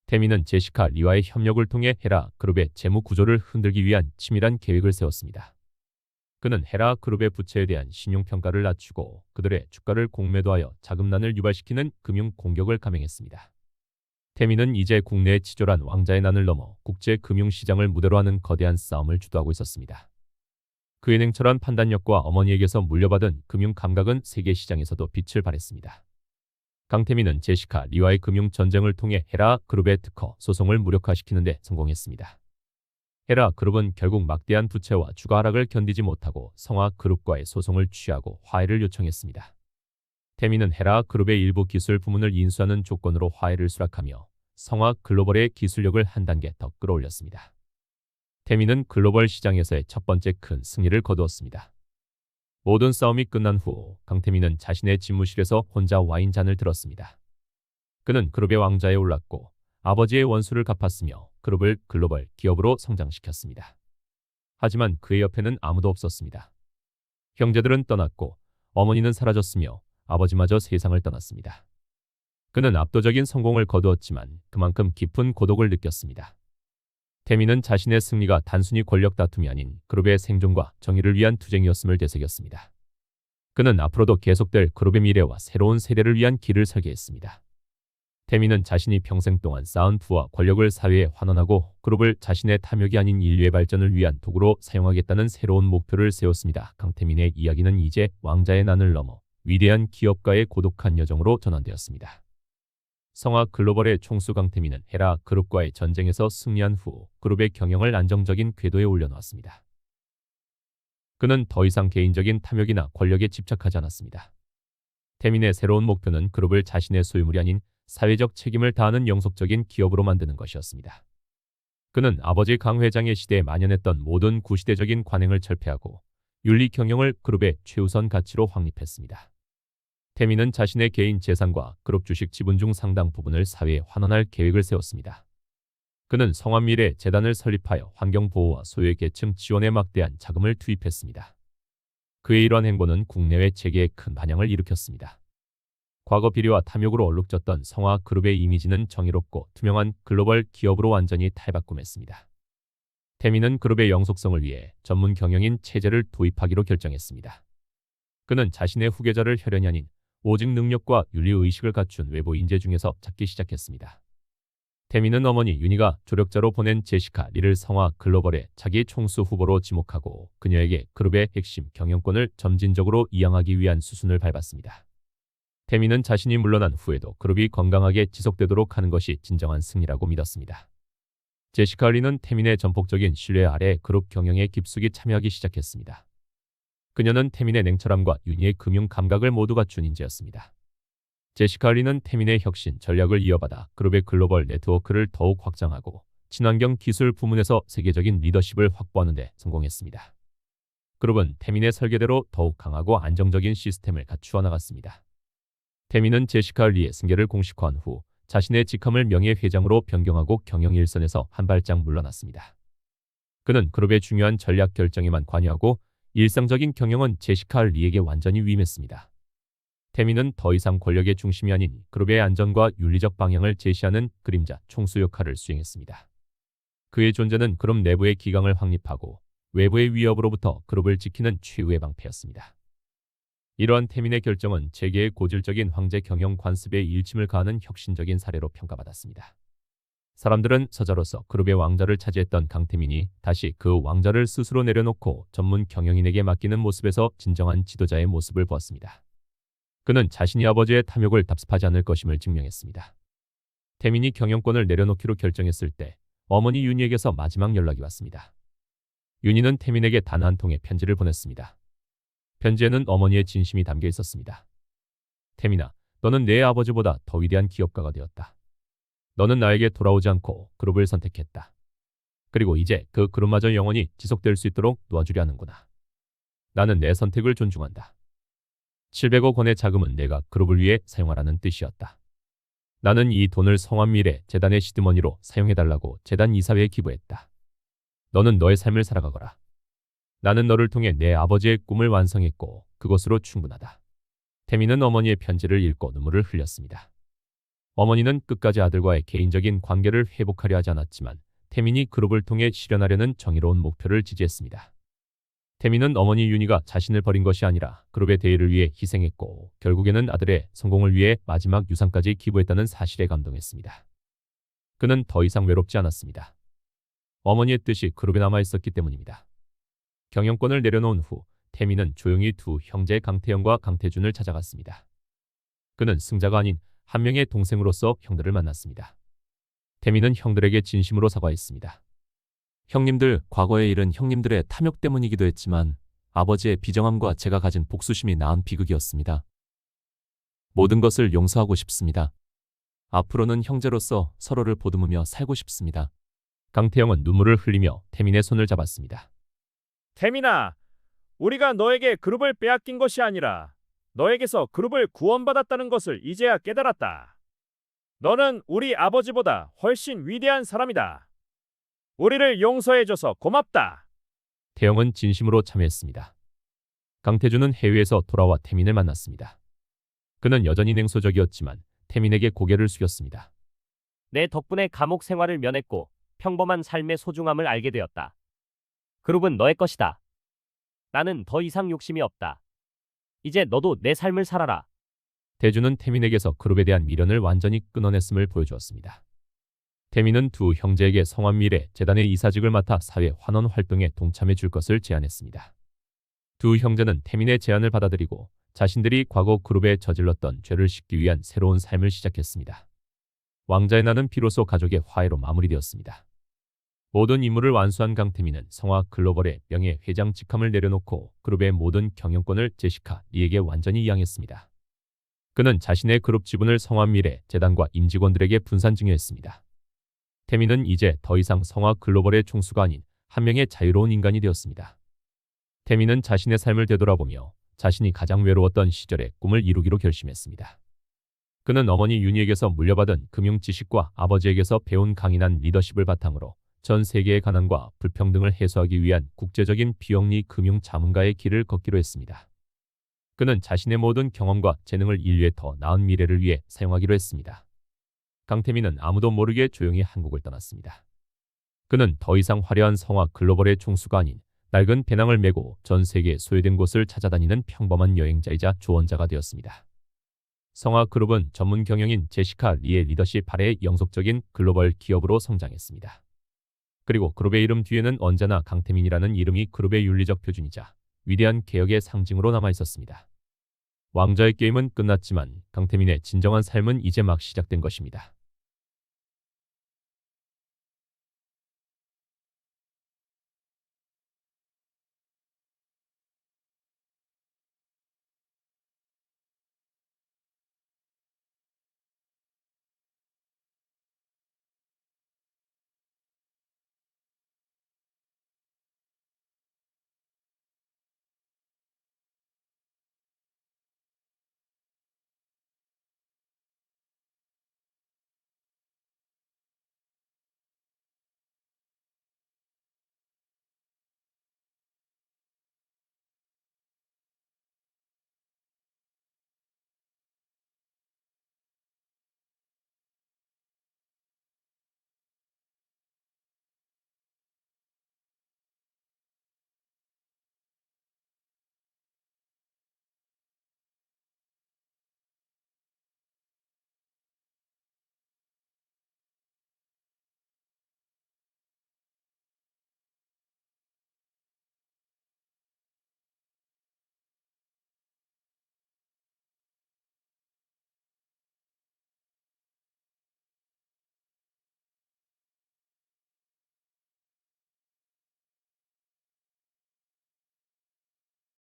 태민은 제시카 리와의 협력을 통해 헤라 그룹의 재무 구조를 흔들기 위한 치밀한 계획을 세웠습니다. 그는 헤라 그룹의 부채에 대한 신용평가를 낮추고 그들의 주가를 공매도하여 자금난을 유발시키는 금융 공격을 감행했습니다. 태민은 이제 국내에 치졸한 왕자의 난을 넘어 국제 금융시장을 무대로 하는 거대한 싸움을 주도하고 있었습니다. 그의 냉철한 판단력과 어머니에게서 물려받은 금융 감각은 세계 시장에서도 빛을 발했습니다. 강태민은 제시카 리와의 금융 전쟁을 통해 헤라 그룹의 특허 소송을 무력화시키는 데 성공했습니다. 헤라 그룹은 결국 막대한 부채와 주가 하락을 견디지 못하고 성화 그룹과의 소송을 취하고 화해를 요청했습니다. 태민은 헤라 그룹의 일부 기술 부문을 인수하는 조건으로 화해를 수락하며 성화 글로벌의 기술력을 한 단계 더 끌어올렸습니다. 태민은 글로벌 시장에서의 첫 번째 큰 승리를 거두었습니다. 모든 싸움이 끝난 후 강태민은 자신의 집무실에서 혼자 와인잔을 들었습니다. 그는 그룹의 왕좌에 올랐고 아버지의 원수를 갚았으며 그룹을 글로벌 기업으로 성장시켰습니다. 하지만 그의 옆에는 아무도 없었습니다. 형제들은 떠났고 어머니는 사라졌으며 아버지마저 세상을 떠났습니다. 그는 압도적인 성공을 거두었지만 그만큼 깊은 고독을 느꼈습니다. 태민은 자신의 승리가 단순히 권력 다툼이 아닌 그룹의 생존과 정의를 위한 투쟁이었음을 되새겼습니다. 그는 앞으로도 계속될 그룹의 미래와 새로운 세대를 위한 길을 설계했습니다. 태민은 자신이 평생 동안 쌓은 부와 권력을 사회에 환원하고 그룹을 자신의 탐욕이 아닌 인류의 발전을 위한 도구로 사용하겠다는 새로운 목표를 세웠습니다. 강태민의 이야기는 이제 왕자의 난을 넘어 위대한 기업가의 고독한 여정으로 전환되었습니다. 성화 글로벌의 총수 강태민은 헤라 그룹과의 전쟁에서 승리한 후 그룹의 경영을 안정적인 궤도에 올려놓았습니다. 그는 더 이상 개인적인 탐욕이나 권력에 집착하지 않았습니다. 태민의 새로운 목표는 그룹을 자신의 소유물이 아닌 사회적 책임을 다하는 영속적인 기업으로 만드는 것이었습니다. 그는 아버지 강 회장의 시대에 만연했던 모든 구시대적인 관행을 철폐하고 윤리 경영을 그룹의 최우선 가치로 확립했습니다. 태민은 자신의 개인 재산과 그룹 주식 지분 중 상당 부분을 사회에 환원할 계획을 세웠습니다. 그는 성환미래 재단을 설립하여 환경보호와 소외 계층 지원에 막대한 자금을 투입했습니다. 그의 이러한 행보는 국내외 재계에 큰 반향을 일으켰습니다. 과거 비리와 탐욕으로 얼룩졌던 성화 그룹의 이미지는 정의롭고 투명한 글로벌 기업으로 완전히 탈바꿈했습니다. 태민은 그룹의 영속성을 위해 전문 경영인 체제를 도입하기로 결정했습니다. 그는 자신의 후계자를 혈연이 아닌 오직 능력과 윤리의식을 갖춘 외부 인재 중에서 찾기 시작했습니다. 태민은 어머니 윤희가 조력자로 보낸 제시카 리를 성화 글로벌의 차기 총수 후보로 지목하고 그녀에게 그룹의 핵심 경영권을 점진적으로 이양하기 위한 수순을 밟았습니다. 태민은 자신이 물러난 후에도 그룹이 건강하게 지속되도록 하는 것이 진정한 승리라고 믿었습니다. 제시카 리는 태민의 전폭적인 신뢰 아래 그룹 경영에 깊숙이 참여하기 시작했습니다. 그녀는 태민의 냉철함과 윤희의 금융 감각을 모두 갖춘 인재였습니다. 제시카 리는 태민의 혁신 전략을 이어받아 그룹의 글로벌 네트워크를 더욱 확장하고 친환경 기술 부문에서 세계적인 리더십을 확보하는 데 성공했습니다. 그룹은 태민의 설계대로 더욱 강하고 안정적인 시스템을 갖추어 나갔습니다. 태민은 제시카 리의 승계를 공식화한 후 자신의 직함을 명예회장으로 변경하고 경영 일선에서 한 발짝 물러났습니다. 그는 그룹의 중요한 전략 결정에만 관여하고 일상적인 경영은 제시카 리에게 완전히 위임했습니다. 태민은 더 이상 권력의 중심이 아닌 그룹의 안전과 윤리적 방향을 제시하는 그림자 총수 역할을 수행했습니다. 그의 존재는 그룹 내부의 기강을 확립하고 외부의 위협으로부터 그룹을 지키는 최후의 방패였습니다. 이러한 태민의 결정은 재계의 고질적인 황제 경영 관습에 일침을 가하는 혁신적인 사례로 평가받았습니다. 사람들은 서자로서 그룹의 왕좌를 차지했던 강태민이 다시 그 왕좌를 스스로 내려놓고 전문 경영인에게 맡기는 모습에서 진정한 지도자의 모습을 보았습니다. 그는 자신이 아버지의 탐욕을 답습하지 않을 것임을 증명했습니다. 태민이 경영권을 내려놓기로 결정했을 때 어머니 윤희에게서 마지막 연락이 왔습니다. 윤희는 태민에게 단 한 통의 편지를 보냈습니다. 편지에는 어머니의 진심이 담겨 있었습니다. 태민아, 너는 내 아버지보다 더 위대한 기업가가 되었다. 너는 나에게 돌아오지 않고 그룹을 선택했다. 그리고 이제 그 그룹마저 영원히 지속될 수 있도록 도와주려 하는구나. 나는 내 선택을 존중한다. 700억 원의 자금은 내가 그룹을 위해 사용하라는 뜻이었다. 나는 이 돈을 성환미래 재단의 시드머니로 사용해달라고 재단 이사회에 기부했다. 너는 너의 삶을 살아가거라. 나는 너를 통해 내 아버지의 꿈을 완성했고 그것으로 충분하다. 태민은 어머니의 편지를 읽고 눈물을 흘렸습니다. 어머니는 끝까지 아들과의 개인적인 관계를 회복하려 하지 않았지만 태민이 그룹을 통해 실현하려는 정의로운 목표를 지지했습니다. 태민은 어머니 윤희가 자신을 버린 것이 아니라 그룹의 대의를 위해 희생했고 결국에는 아들의 성공을 위해 마지막 유산까지 기부했다는 사실에 감동했습니다. 그는 더 이상 외롭지 않았습니다. 어머니의 뜻이 그룹에 남아있었기 때문입니다. 경영권을 내려놓은 후 태민은 조용히 두 형제 강태영과 강태준을 찾아갔습니다. 그는 승자가 아닌 한 명의 동생으로서 형들을 만났습니다. 태민은 형들에게 진심으로 사과했습니다. 형님들, 과거의 일은 형님들의 탐욕 때문이기도 했지만 아버지의 비정함과 제가 가진 복수심이 낳은 비극이었습니다. 모든 것을 용서하고 싶습니다. 앞으로는 형제로서 서로를 보듬으며 살고 싶습니다. 강태영은 눈물을 흘리며 태민의 손을 잡았습니다. 태민아, 우리가 너에게 그룹을 빼앗긴 것이 아니라 너에게서 그룹을 구원받았다는 것을 이제야 깨달았다. 너는 우리 아버지보다 훨씬 위대한 사람이다. 우리를 용서해줘서 고맙다. 태영은 진심으로 참여했습니다. 강태준은 해외에서 돌아와 태민을 만났습니다. 그는 여전히 냉소적이었지만 태민에게 고개를 숙였습니다. 내 덕분에 감옥 생활을 면했고 평범한 삶의 소중함을 알게 되었다. 그룹은 너의 것이다. 나는 더 이상 욕심이 없다. 이제 너도 내 삶을 살아라. 태준은 태민에게서 그룹에 대한 미련을 완전히 끊어냈음을 보여주었습니다. 태민은 두 형제에게 성환미래 재단의 이사직을 맡아 사회 환원 활동에 동참해 줄 것을 제안했습니다. 두 형제는 태민의 제안을 받아들이고 자신들이 과거 그룹에 저질렀던 죄를 씻기 위한 새로운 삶을 시작했습니다. 왕자의 날은 비로소 가족의 화해로 마무리되었습니다. 모든 임무를 완수한 강태민은 성화 글로벌의 명예 회장 직함을 내려놓고 그룹의 모든 경영권을 제시카 리에게 완전히 이양했습니다. 그는 자신의 그룹 지분을 성환미래 재단과 임직원들에게 분산 증여했습니다. 태민은 이제 더 이상 성화 글로벌의 총수가 아닌 한 명의 자유로운 인간이 되었습니다. 태민은 자신의 삶을 되돌아보며 자신이 가장 외로웠던 시절의 꿈을 이루기로 결심했습니다. 그는 어머니 윤희에게서 물려받은 금융 지식과 아버지에게서 배운 강인한 리더십을 바탕으로 전 세계의 가난과 불평등을 해소하기 위한 국제적인 비영리 금융 자문가의 길을 걷기로 했습니다. 그는 자신의 모든 경험과 재능을 인류의 더 나은 미래를 위해 사용하기로 했습니다. 강태민은 아무도 모르게 조용히 한국을 떠났습니다. 그는 더 이상 화려한 성화 글로벌의 총수가 아닌 낡은 배낭을 메고 전 세계 소외된 곳을 찾아다니는 평범한 여행자이자 조언자가 되었습니다. 성화 그룹은 전문 경영인 제시카 리의 리더십 아래 영속적인 글로벌 기업으로 성장했습니다. 그리고 그룹의 이름 뒤에는 언제나 강태민이라는 이름이 그룹의 윤리적 표준이자 위대한 개혁의 상징으로 남아 있었습니다. 왕자의 게임은 끝났지만 강태민의 진정한 삶은 이제 막 시작된 것입니다.